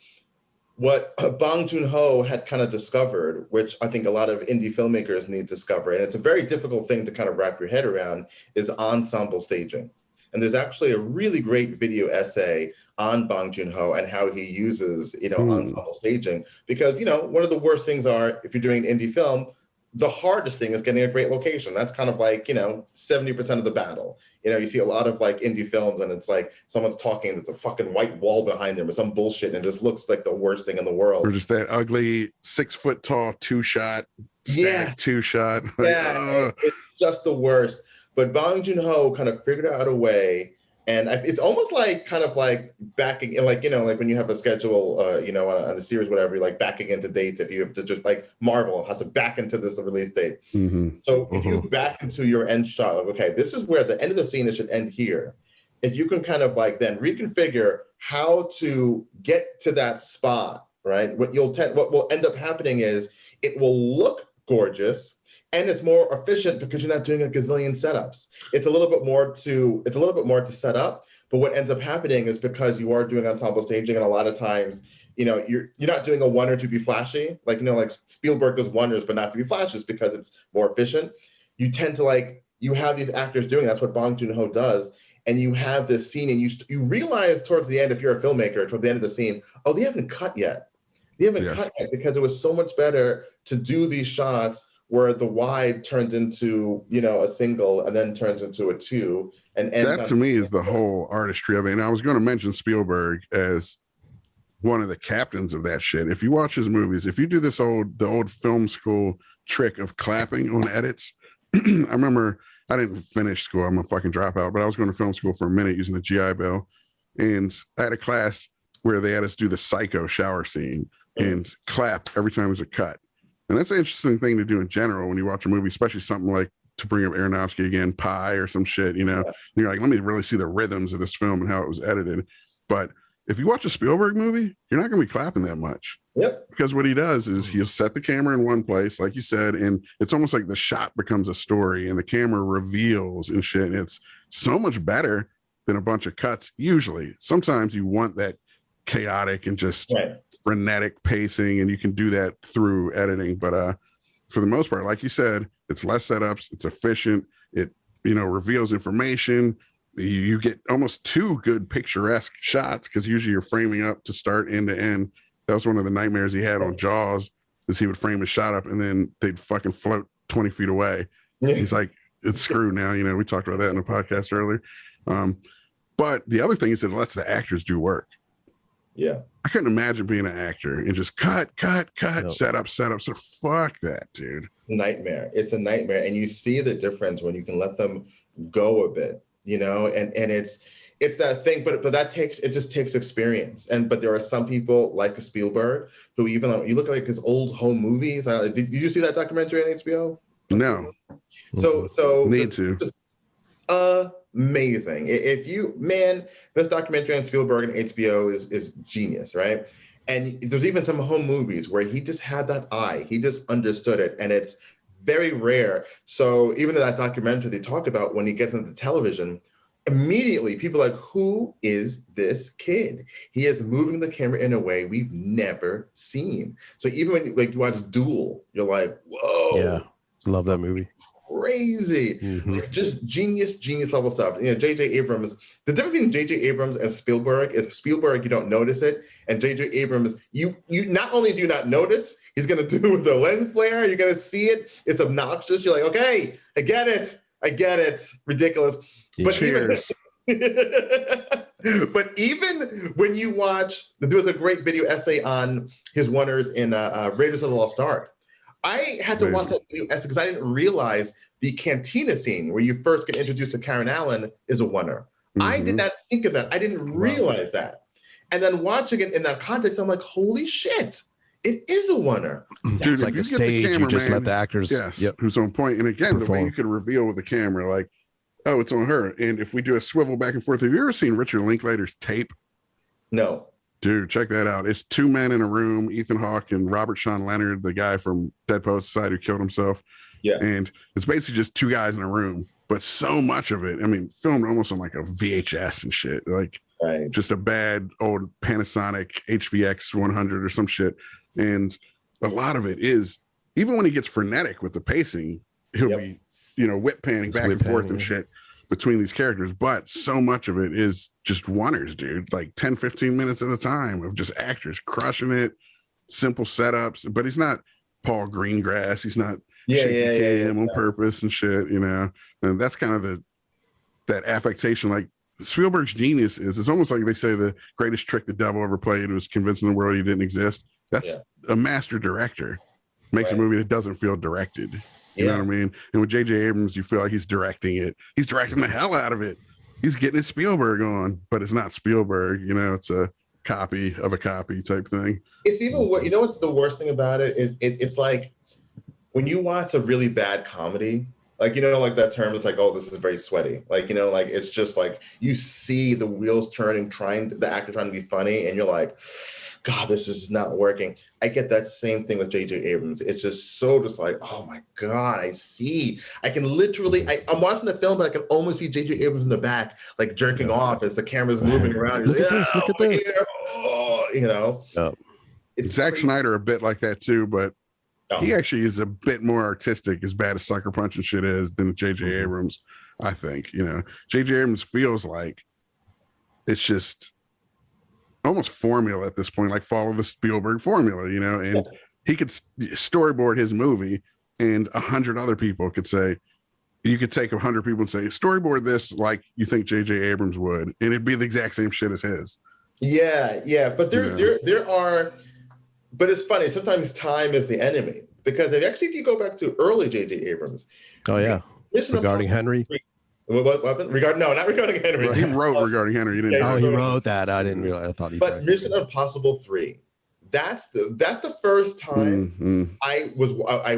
what Bong Joon-ho had kind of discovered, which I think a lot of indie filmmakers need to discover, and it's a very difficult thing to kind of wrap your head around, is ensemble staging. And there's actually a really great video essay on Bong Joon-ho and how he uses, you know, ensemble staging. Because, you know, one of the worst things are, if you're doing an indie film, the hardest thing is getting a great location. That's kind of like, you know, 70% of the battle. You know, you see a lot of like indie films and it's like someone's talking, there's a fucking white wall behind them or some bullshit, and it just looks like the worst thing in the world. Or just that ugly 6 foot tall 2-shot, static 2-shot. Like, it's just the worst. But Bong Joon-ho kind of figured out a way, and it's almost like kind of like backing, like, you know, like when you have a schedule, you know, on a series, whatever, you're like backing into dates. If you have to just like Marvel has to back into the release date. So if you back into your end shot, like, okay, this is where the end of the scene, it should end here. If you can kind of like then reconfigure how to get to that spot, right? What will end up happening is it will look gorgeous. And it's more efficient because you're not doing a gazillion setups. It's a little bit more to set up. But what ends up happening is because you are doing ensemble staging, and a lot of times, you know, you're not doing a wonder to be flashy. Like, you know, like Spielberg does wonders, but not to be flashy, because it's more efficient. You tend to like, you have these actors doing, that's what Bong Joon-ho does. And you have this scene, and you realize towards the end, if you're a filmmaker, towards the end of the scene, oh, they haven't cut yet. They haven't cut yet, because it was so much better to do these shots where the wide turns into, you know, a single and then turns into a 2. And that to me is the whole artistry of it. And I was going to mention Spielberg as one of the captains of that shit. If you watch his movies, if you do the old film school trick of clapping on edits, I remember I didn't finish school. I'm a fucking dropout, but I was going to film school for a minute using the GI Bill. And I had a class where they had us do the Psycho shower scene and clap every time there's a cut. And that's an interesting thing to do in general when you watch a movie, especially something like, to bring up Aronofsky again, Pi or some shit, you know. And you're like, let me really see the rhythms of this film and how it was edited. But if you watch a Spielberg movie, you're not going to be clapping that much. Because what he does is he'll set the camera in one place, like you said, and it's almost like the shot becomes a story and the camera reveals and shit. And it's so much better than a bunch of cuts. Usually, sometimes you want that chaotic and just frenetic pacing, and you can do that through editing. But for the most part, like you said, it's less setups, it's efficient, it, you know, reveals information. You get almost 2 good picturesque shots, because usually you're framing up to start end to end. That was one of the nightmares he had on Jaws, is he would frame his shot up and then they'd fucking float 20 feet away. He's like, it's screwed now. You know, we talked about that in the podcast earlier. But the other thing is that it lets the actors do work. Yeah. I couldn't imagine being an actor and just cut, Yep. set up. So fuck that, dude. Nightmare. It's a nightmare. And you see the difference when you can let them go a bit, you know, and it's that thing, but it just takes experience. But there are some people like Spielberg who, even you look at like his old home movies. Did you see that documentary on HBO? No. So Need to. Amazing. This documentary on Spielberg and HBO is genius, right? And there's even some home movies where he just had that eye. He just understood it. And it's very rare. So even in that documentary, they talk about when he gets into television, immediately people are like, who is this kid? He is moving the camera in a way we've never seen. So even when you watch Duel, you're like, whoa. Yeah. Love that movie. Crazy. Like, just genius level stuff. You know, J.J. Abrams, the difference between J.J. Abrams and Spielberg is Spielberg, you don't notice it. And J.J. Abrams, you not only do you not notice, he's going to do with the lens flare, you're going to see it. It's obnoxious. You're like, okay, I get it. Ridiculous. But Cheers. But even when you watch, there was a great video essay on his wonders in Raiders of the Lost Ark. I had to watch that video essay because I didn't realize the cantina scene where you first get introduced to Karen Allen is a wonder. I did not think of that. I didn't realize that. And then watching it in that context, I'm like, holy shit, it is a wonder. Dude, it's like a stage. You just let the actors, who's on point. And again, perform. The way you could reveal with the camera, like, oh, it's on her. And if we do a swivel back and forth, have you ever seen Richard Linklater's tape? No. Dude, check that out. It's two men in a room, Ethan Hawke and Robert Sean Leonard, the guy from Dead Poets Society who killed himself. Yeah. And it's basically just two guys in a room, but so much of it, I mean, filmed almost on like a VHS and shit, like just a bad old Panasonic HVX 100 or some shit. And a lot of it is, even when he gets frenetic with the pacing, he'll be, whip panning back and forth and shit between these characters, but so much of it is just wonders, dude, like 10, 15 minutes at a time of just actors crushing it, simple setups, but he's not Paul Greengrass. He's not cam on purpose and shit, and that's kind of that affectation. Like Spielberg's genius is, it's almost like they say the greatest trick the devil ever played was convincing the world he didn't exist. That's a master director makes a movie that doesn't feel directed. You know what I mean? And with J.J. Abrams, you feel like he's directing it. He's directing the hell out of it. He's getting his Spielberg on, but it's not Spielberg. It's a copy of a copy type thing. It's even what, what's the worst thing about it is it's like when you watch a really bad comedy, like, like that term, it's like, oh, this is very sweaty. Like, like, it's just like you see the wheels turning, the actor trying to be funny, and you're like, God, this is not working. I get that same thing with J.J. Abrams. It's just like, oh my God, I can literally, I'm watching the film, but I can almost see J.J. Abrams in the back, like jerking off as the camera's moving around. Look at this, look at this. Zack Snyder a bit like that too, but he actually is a bit more artistic, as bad as Sucker Punch and shit is, than J.J. Abrams, I think. J.J. Abrams feels like it's just almost formula at this point, like follow the Spielberg formula, and he could storyboard his movie, and 100 other people could say, you could take 100 people and say, storyboard this like you think J.J. Abrams would, and it'd be the exact same shit as his. Yeah. But there are, but it's funny, sometimes time is the enemy, because if you go back to early J.J. Abrams. Oh, yeah. Regarding Henry. What happened? Not regarding Henry. He wrote Regarding Henry. You didn't he wrote that. I didn't realize. I thought he. But Mission Impossible 3. That's the first time I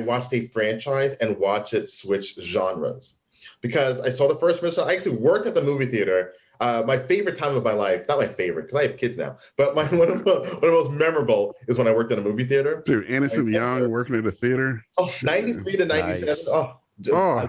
watched a franchise and watched it switch genres, because I saw the first Mission. I actually worked at the movie theater. My favorite time of my life, not my favorite because I have kids now, but one of the most memorable is when I worked at a movie theater. Dude, innocent young working at a theater. 93 to 97. Nice.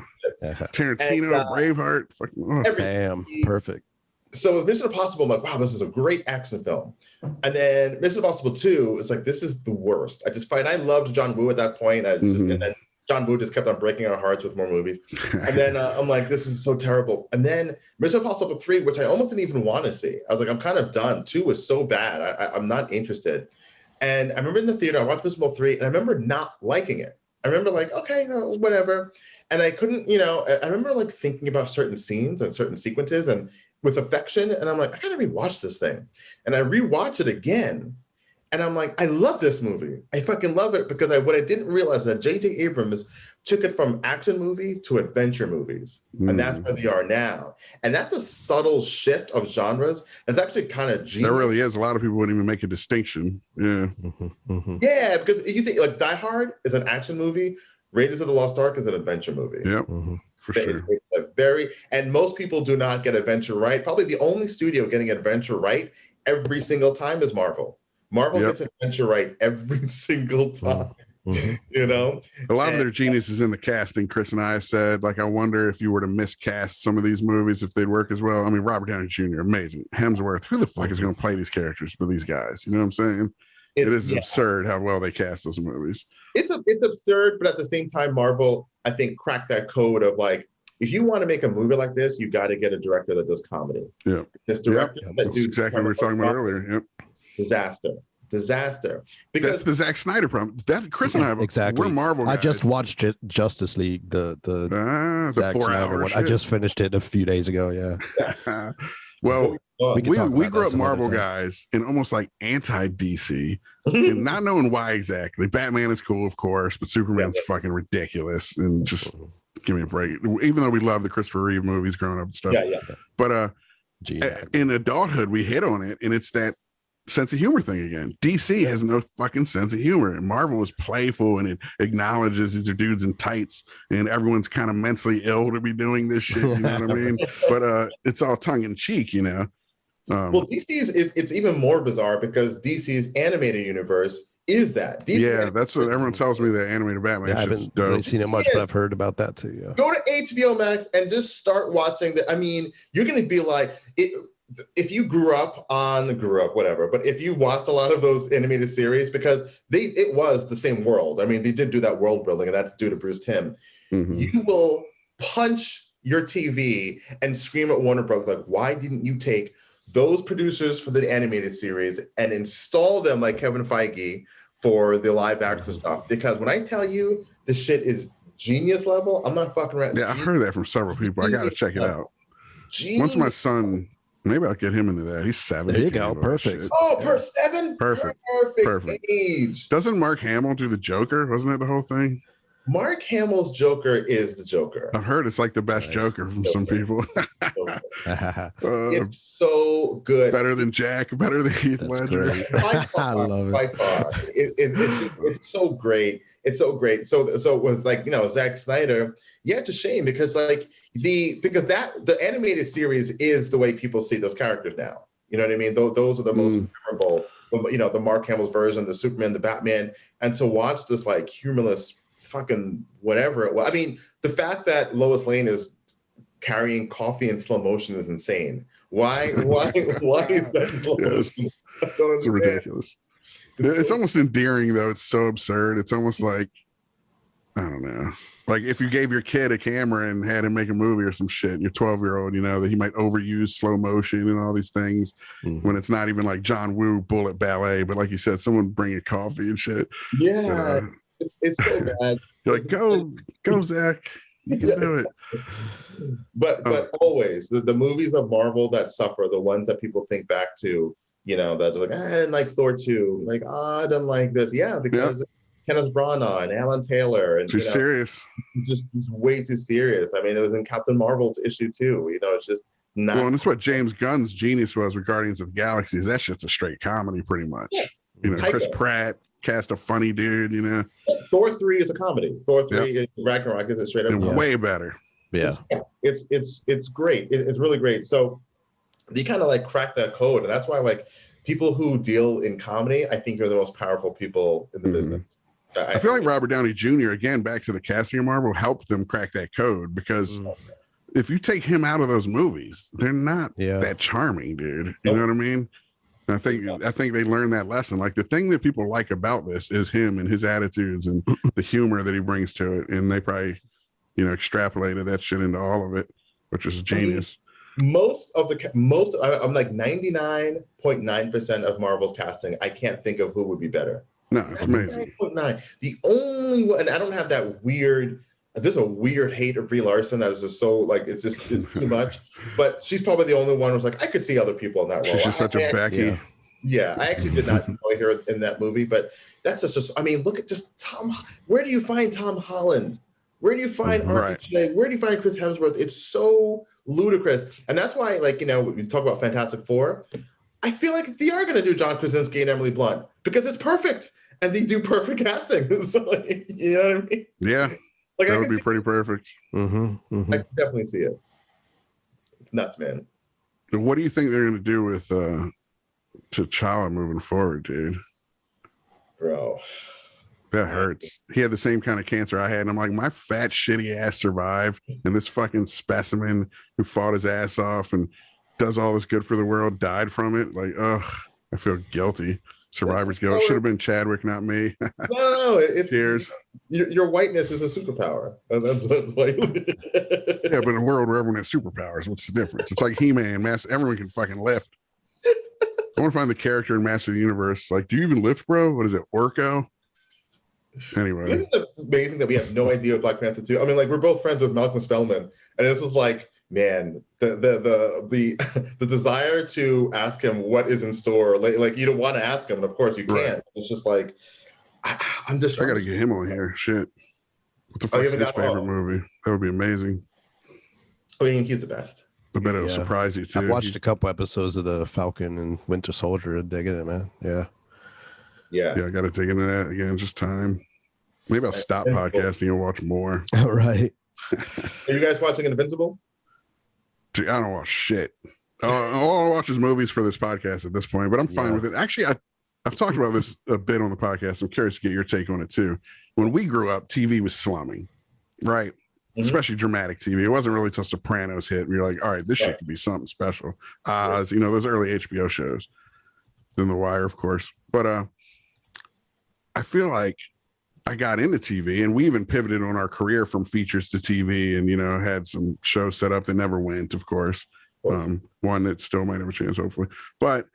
Tarantino, Braveheart, fucking bam, perfect. So with Mission Impossible, I'm like, wow, this is a great action film. And then Mission Impossible 2, it's like, this is the worst. I loved John Woo at that point. And then John Woo just kept on breaking our hearts with more movies. And then I'm like, this is so terrible. And then Mission Impossible 3, which I almost didn't even want to see. I was like, I'm kind of done. 2 was so bad. I'm not interested. And I remember in the theater, I watched Mission Impossible 3, and I remember not liking it. I remember like, okay, whatever. And I couldn't, I remember like thinking about certain scenes and certain sequences, and with affection, and I'm like, I gotta rewatch this thing. And I rewatch it again, and I'm like, I love this movie. I fucking love it because what I didn't realize that J.J. Abrams took it from action movie to adventure movies. And that's where they are now. And that's a subtle shift of genres. It's actually kind of genius. There really is. A lot of people wouldn't even make a distinction. Yeah. Yeah, because you think like Die Hard is an action movie, Raiders of the Lost Ark is an adventure movie. Yep, for sure. It's and most people do not get adventure right. Probably the only studio getting adventure right every single time is Marvel. Marvel gets adventure right every single time. You know, a lot of their genius is in the casting. Chris and I have said, like, I wonder if you were to miscast some of these movies, if they'd work as well. I mean, Robert Downey Jr., amazing. Hemsworth, who the fuck is going to play these characters for these guys? You know what I'm saying? It is absurd how well they cast those movies. It's absurd, but at the same time, Marvel, I think, cracked that code of like, if you want to make a movie like this, you got to get a director that does comedy. Yeah, that's exactly what we were talking about earlier. Yep. Disaster. Because that's the Zack Snyder problem. That Chris and I have exactly. We're Marvel guys. I just watched Justice League, the Zack 4-hour one. I just finished it a few days ago. Yeah. Well, we grew up Marvel guys and almost like anti-DC and not knowing why exactly. Batman is cool, of course, but Superman's fucking ridiculous and just give me a break. Even though we love the Christopher Reeve movies growing up and stuff. But in adulthood, we hit on it, and it's that sense of humor thing again. DC has no fucking sense of humor, and Marvel is playful and it acknowledges these are dudes in tights and everyone's kind of mentally ill to be doing this shit. You know what I mean? But it's all tongue in cheek, you know. Well, DC's it's even more bizarre because DC's animated universe is that. That's what everyone tells me. That animated Batman. I haven't really seen it much, but I've heard about that too. Yeah. Go to HBO Max and just start watching that. I mean, you're going to be like it. If you grew up, whatever, but if you watched a lot of those animated series, because it was the same world. I mean, they did do that world building, and that's due to Bruce Timm. You will punch your TV and scream at Warner Bros. Like, why didn't you take those producers for the animated series and install them like Kevin Feige for the live action stuff? Because when I tell you the shit is genius level, I'm not fucking around. Yeah, I heard that from several people. I got to check it out. Once my son. Maybe I'll get him into that. He's 7. There you go. Perfect. Per 7? Perfect age. Doesn't Mark Hamill do the Joker? Wasn't that the whole thing? Mark Hamill's Joker is the Joker. I've heard it's like the best Joker from some people. It's so good. Better than Jack. Better than Heath Ledger. I love it. By far. It's so great. It's so great. So it was like, you know, Zack Snyder. Yeah, it's a shame because the animated series is the way people see those characters now. You know what I mean? Those are the most memorable. You know, the Mark Hamill's version, the Superman, the Batman, and to watch this like humorless fucking whatever it was. I mean, the fact that Lois Lane is carrying coffee in slow motion is insane. Why is that in slow motion? It's ridiculous. It's almost endearing though. It's so absurd. It's almost like, I don't know. Like if you gave your kid a camera and had him make a movie or some shit, your 12-year-old, you know, that he might overuse slow motion and all these things when it's not even like John Woo bullet ballet, but like you said, someone bring you coffee and shit. Yeah, it's so bad. You're like, go, Zach. You can do it. But always the movies of Marvel that suffer, the ones that people think back to, you know, that are like, I didn't like Thor 2. Like, I didn't like this. Yeah, because Kenneth Branagh and Alan Taylor. And, too serious. Just way too serious. I mean, it was in Captain Marvel's issue too. You know, it's just not. Well, and that's what James Gunn's genius was with Guardians of the Galaxy. That shit's a straight comedy pretty much. Yeah. You know, Chris Pratt cast a funny dude, you know. Thor 3 is a comedy. Thor 3 Ragnarok is a straight up and way better. Yeah. It's great. It's really great. So they kind of like crack that code. And that's why like people who deal in comedy, I think are the most powerful people in the business. I feel like Robert Downey Jr., again, back to the casting of Marvel, helped them crack that code because if you take him out of those movies, they're not that charming, dude. You know what I mean? And I think they learned that lesson. Like the thing that people like about this is him and his attitudes and the humor that he brings to it. And they probably, you know, extrapolated that shit into all of it, which is genius. I'm like 99.9% of Marvel's casting. I can't think of who would be better. No, it's amazing. The only one, and I don't have that weird there's a weird hate of Brie Larson that is just so like it's too much. But she's probably the only one who's like, I could see other people in that role. She's just such a Becky. Yeah, I actually did not enjoy her in that movie, but that's just I mean, look at just Tom. Where do you find Tom Holland? Where do you find RJ? Where do you find Chris Hemsworth? It's so ludicrous. And that's why, like, you know, we talk about Fantastic Four. I feel like they are going to do John Krasinski and Emily Blunt because it's perfect. And they do perfect casting. So, like, you know what I mean? Yeah. Like, that would be pretty perfect. I can definitely see it. It's nuts, man. What do you think they're going to do with T'Challa moving forward, dude? Bro. That hurts. He had the same kind of cancer I had. And I'm like, my fat, shitty ass survived. And this fucking specimen who fought his ass off and does all this good for the world died from it. Like, ugh, I feel guilty. Survivor's guilt. Should have been Chadwick, not me. No. It's, cheers. Your whiteness is a superpower. That's why. Yeah, but in a world where everyone has superpowers, what's the difference? It's like He-Man. Everyone can fucking lift. I want to find the character in Master of the Universe. Like, do you even lift, bro? What is it, Orko? Anyway, isn't it amazing that we have no idea what Black Panther 2? I mean, like, we're both friends with Malcolm Spellman, and this is like, man, the desire to ask him what is in store, like you don't want to ask him, and of course you can't. Right. It's just like, I gotta get him on here. Shit, what the fuck is his favorite movie? That would be amazing. I mean, he's the best. I bet it'll surprise you too. I watched a couple episodes of the Falcon and Winter Soldier and digging it, man. Yeah, I got to dig into that again. Just time. Maybe I'll stop podcasting and watch more. All right. Are you guys watching Invincible? Dude, I don't watch shit. All I watch is movies for this podcast at this point, but I'm fine with it. Actually, I've talked about this a bit on the podcast. I'm curious to get your take on it too. When we grew up, TV was slumming, right? Especially dramatic TV. It wasn't really till Sopranos hit. We were like, all right, this shit could be something special. You know, those early HBO shows. Then The Wire, of course. But I feel like I got into TV, and we even pivoted on our career from features to TV, and, you know, had some shows set up that never went, of course. One that still might have a chance, hopefully. But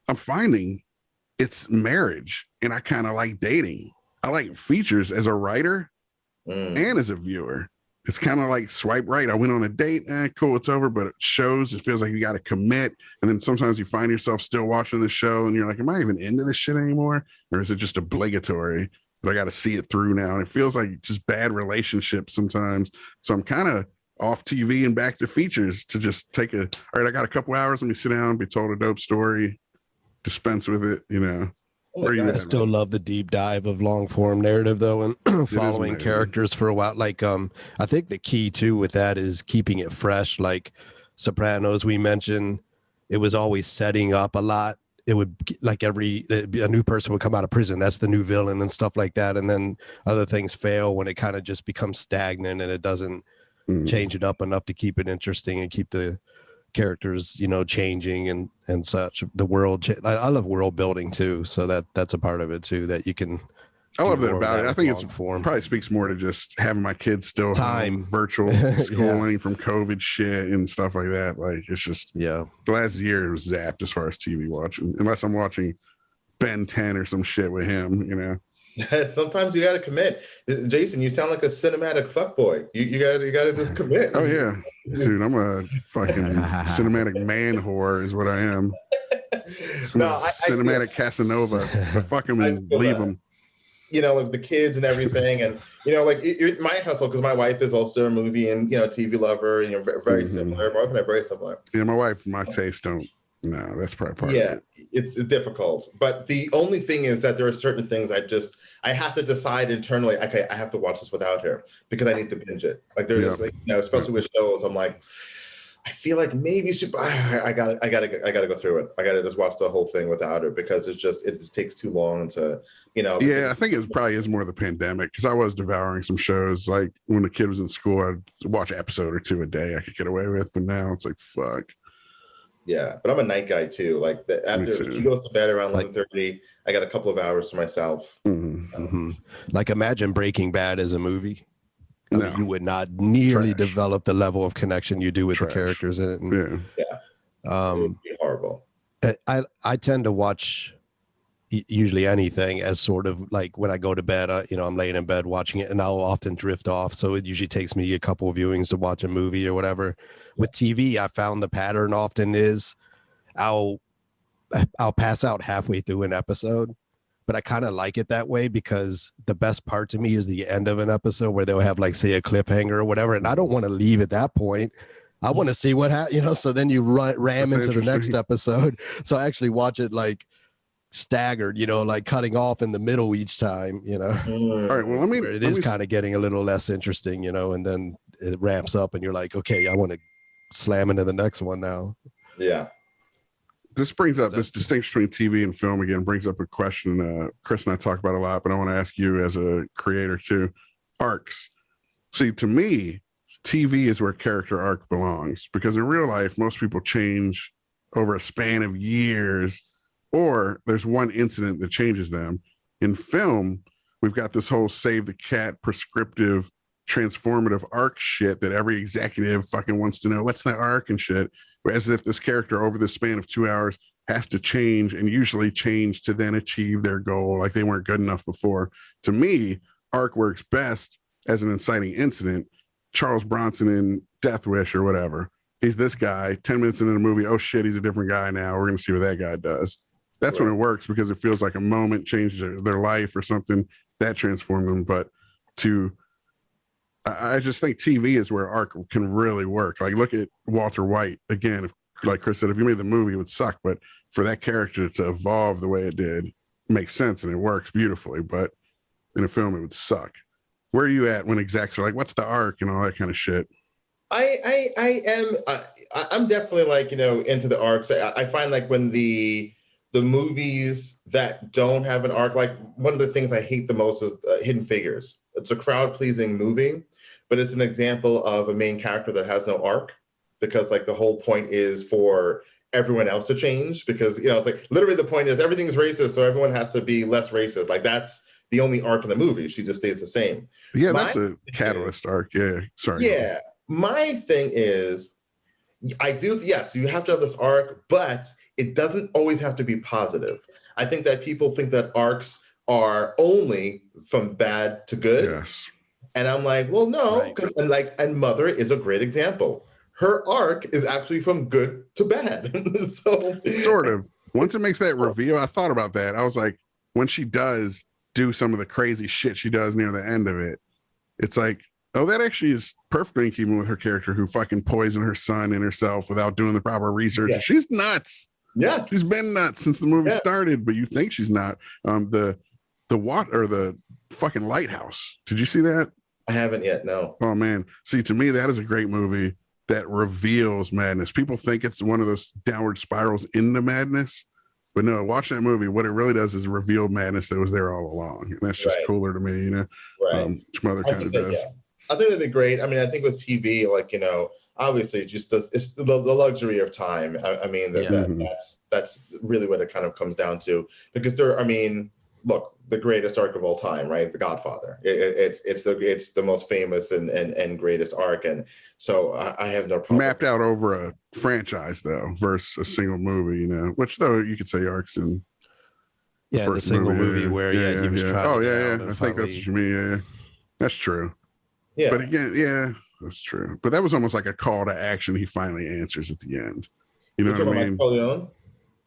I'm finding it's marriage, and I kind of like dating. I like features as a writer and as a viewer. It's kind of like swipe right. I went on a date, cool, it's over. But it shows, it feels like you got to commit. And then sometimes you find yourself still watching the show and you're like, am I even into this shit anymore? Or is it just obligatory that I got to see it through now? And it feels like just bad relationships sometimes. So I'm kind of off TV and back to features to just take all right, I got a couple hours. Let me sit down, be told a dope story, dispense with it, you know. I still love the deep dive of long form narrative though, and following characters for a while. Like, I think the key too with that is keeping it fresh. Like Sopranos, we mentioned, it was always setting up a lot. It would like a new person would come out of prison. That's the new villain and stuff like that. And then other things fail when it kind of just becomes stagnant and it doesn't change it up enough to keep it interesting and keep the characters, you know, changing and such. The world, I love world building too, so that's a part of it too that you can. I love that about it. I think it's probably speaks more to just having my kids still home, virtual schooling from COVID shit and stuff like that. Like, it's just the last year was zapped as far as TV watching, unless I'm watching Ben 10 or some shit with him, you know. Sometimes you gotta commit. Jason, you sound like a cinematic fuckboy. You gotta just commit. Oh yeah, dude, I'm a fucking cinematic man whore is what I am. Cinematic Casanova. I fuck him and leave him. You know, like the kids and everything, and you know, like my hustle, because my wife is also a movie and, you know, TV lover, and, you know, very similar. My wife and I are very similar. Yeah, my wife, my taste don't. No, that's probably part of it. It's difficult. But the only thing is that there are certain things I have to decide internally, okay, I have to watch this without her because I need to binge it. Like there's like, you know, especially with shows, I'm like, I feel like maybe I gotta go through it. I gotta just watch the whole thing without her because it just takes too long to, you know. Yeah, I think it probably is more the pandemic because I was devouring some shows. Like when the kid was in school, I'd watch an episode or two a day I could get away with, but now it's like, fuck. Yeah, but I'm a night guy too. Like after she goes to bed around 11:30, I got a couple of hours to myself. Like imagine Breaking Bad as a movie. I mean, you would not nearly develop the level of connection you do with the characters in it. It would be horrible. I tend to watch usually anything as sort of like when I go to bed, I'm laying in bed watching it, and I'll often drift off. So it usually takes me a couple of viewings to watch a movie or whatever. With TV, I found the pattern often is I'll pass out halfway through an episode, but I kind of like it that way because the best part to me is the end of an episode where they'll have like, say, a cliffhanger or whatever. And I don't want to leave at that point. I want to see what happens, so then you ram into the next episode. So I actually watch it like staggered, like cutting off in the middle each time, All right, well, it is kind of getting a little less interesting, and then it ramps up and you're like, okay, I want to slam into the next one now. Yeah. This brings up this distinction between TV and film again, brings up a question Chris and I talk about a lot, but I want to ask you as a creator too. Arcs. See, to me, TV is where character arc belongs, because in real life, most people change over a span of years, or there's one incident that changes them. In film, we've got this whole save the cat, prescriptive, transformative arc shit that every executive fucking wants to know what's the arc and shit, as if this character over the span of 2 hours has to change, and usually change to then achieve their goal, like they weren't good enough before. To me, arc works best as an inciting incident. Charles Bronson in Death Wish or whatever, he's this guy. 10 minutes into the movie, oh shit, he's a different guy now, we're gonna see what that guy does. That's when it works, because it feels like a moment changed their life or something that transformed them. But I just think TV is where arc can really work. Like, look at Walter White again. If, like Chris said, if you made the movie, it would suck. But for that character to evolve the way it did, makes sense and it works beautifully. But in a film, it would suck. Where are you at when execs are like, "What's the arc?" and all that kind of shit? I'm definitely like into the arcs. I find like when the movies that don't have an arc, like one of the things I hate the most is Hidden Figures. It's a crowd-pleasing movie, but it's an example of a main character that has no arc, because like the whole point is for everyone else to change, because it's like literally the point is everything's racist, so everyone has to be less racist. Like that's the only arc in the movie. She just stays the same. Yeah, that's a catalyst arc. Yeah, sorry. Yeah, my thing is, yes, you have to have this arc, but it doesn't always have to be positive. I think that people think that arcs are only from bad to good. Yes. And I'm like, well, no, and Mother is a great example. Her arc is actually from good to bad. So sort of. Once it makes that reveal, I thought about that. I was like, when she does do some of the crazy shit she does near the end of it, it's like, oh, that actually is perfectly in keeping with her character, who fucking poisoned her son and herself without doing the proper research. Yeah. She's nuts. Yes. She's been nuts since the movie started, but you think she's not. The fucking lighthouse. Did you see that? I haven't yet, no. Oh man. See, to me, that is a great movie that reveals madness. People think it's one of those downward spirals into madness, but no, watch that movie. What it really does is reveal madness that was there all along. And that's just cooler to me, Right. Which Mother kind of does. Yeah. I think that'd be great. I mean, I think with TV, like, obviously just it's the luxury of time. I mean, that's really what it kind of comes down to, because look, the greatest arc of all time, right? The Godfather. It's the most famous and greatest arc. And so I have no problem. Mapped out over a franchise though, versus a single movie, which though you could say arcs in the single movie where he was trying to I think that's what you mean. Yeah. That's true. Yeah. But again, that's true. But that was almost like a call to action. He finally answers at the end. You know what I mean? Corleone?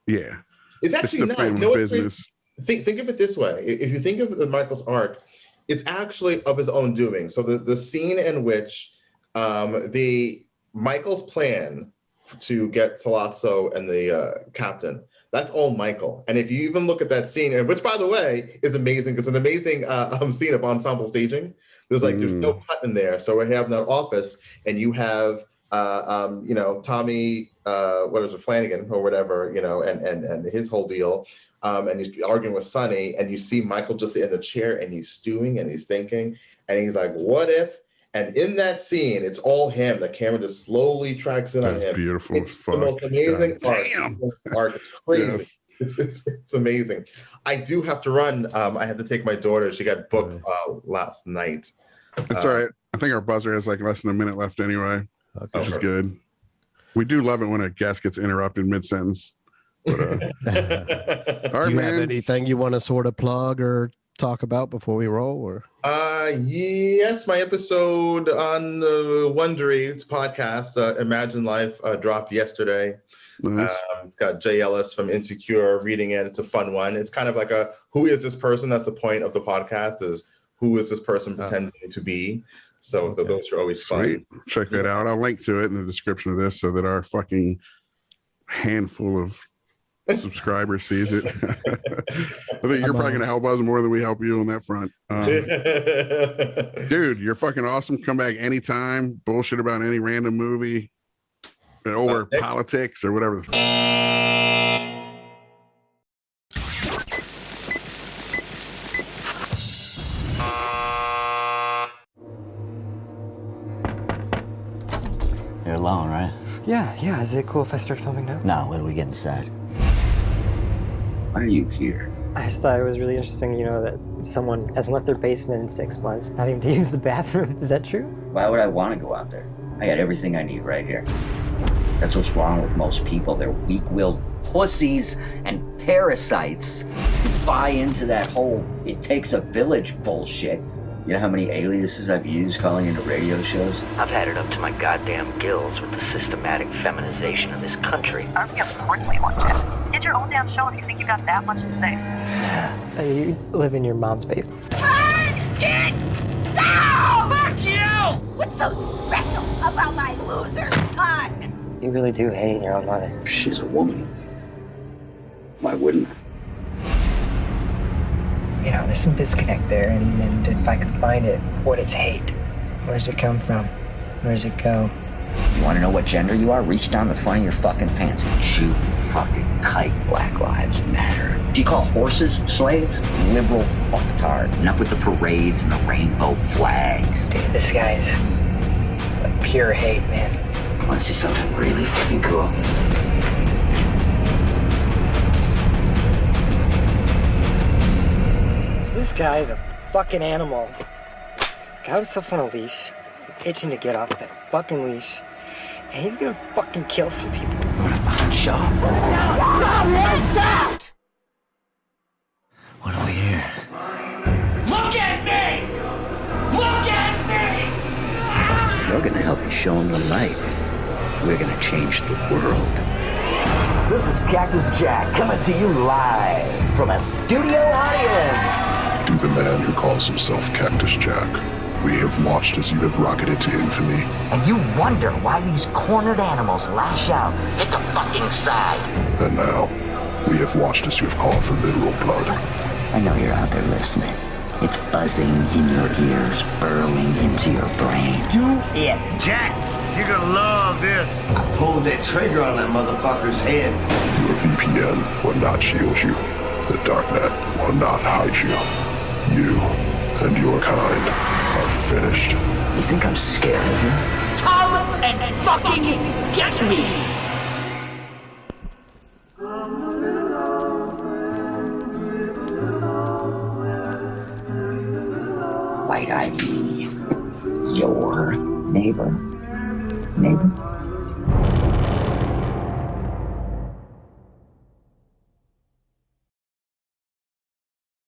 Yeah. It's actually not. Business. Think of it this way. If you think of Michael's arc, it's actually of his own doing. So the scene in which Michael's plan to get Salazzo and the captain, that's all Michael. And if you even look at that scene, and which by the way is amazing, it's an amazing scene of ensemble staging. There's no cut in there. So we have that office, and you have Tommy, what is it, Flanagan or whatever, and his whole deal. And he's arguing with Sonny, and you see Michael just in the chair, and he's stewing and he's thinking, and he's like, what if? And in that scene, it's all him. The camera just slowly tracks in on him. That's beautiful. It's the most amazing arc. It's crazy. Yes. It's amazing. I do have to run. I had to take my daughter. She got booked last night. It's all right. I think our buzzer has like less than a minute left anyway, which is good. We do love it when a guest gets interrupted mid-sentence. But, all Do right, you have man. anything you want to sort of plug or talk about before we roll? Or Yes, my episode on Wondery, it's a podcast, Imagine Life, dropped yesterday. Nice. It's got Jay Ellis from Insecure reading it. It's a fun one. It's kind of like a who is this person? That's the point of the podcast, is who is this person pretending to be? So Okay. those are always Sweet. fun. Check that out. I'll link to it in the description of this so that our fucking handful of subscribers sees it. I think you're probably going to help us more than we help you on that front. Dude, you're fucking awesome. Come back anytime. Bullshit about any random movie or politics or whatever. You're alone, right? Yeah. Is it cool if I start filming now? No, what are we getting sad? Why are you here? I just thought it was really interesting, that someone hasn't left their basement in 6 months, not even to use the bathroom. Is that true? Why would I want to go out there? I got everything I need right here. That's what's wrong with most people. They're weak-willed pussies and parasites who buy into that whole it takes a village bullshit. You know how many aliases I've used calling into radio shows? I've had it up to my goddamn gills with the systematic feminization of this country. Of course we want you. Get your own damn show if you think you got that much to say. You live in your mom's basement. Fuck you! What's so special about my loser son? You really do hate your own mother. She's a woman. Why wouldn't I? There's some disconnect there, and if I can find it, what is hate? Where does it come from? Where does it go? You want to know what gender you are? Reach down the front of your fucking pants and shoot fucking kite. Black Lives Matter. Do you call horses slaves? Liberal fucktard. Enough with the parades and the rainbow flags. Dude, this guy's... it's like pure hate, man. I want to see something really fucking cool. This guy's a fucking animal. He's got himself on a leash. He's itching to get off that fucking leash. And he's gonna fucking kill some people. What a fucking show. Stop! What do we hear? Look at me! Look at me! We're gonna help you show them the light. We're gonna change the world. This is Cactus Jack coming to you live from a studio audience. To the man who calls himself Cactus Jack, we have watched as you have rocketed to infamy. And you wonder why these cornered animals lash out. Get the fucking side! And now, we have watched as you have called for literal blood. I know you're out there listening. It's buzzing in your ears, burrowing into your brain. Do it! Jack, you're gonna love this. I pulled that trigger on that motherfucker's head. Your VPN will not shield you. The darknet will not hide you. You and your kind are finished. You think I'm scared of you? Come and fucking get me! Might I be your neighbor? Neighbor?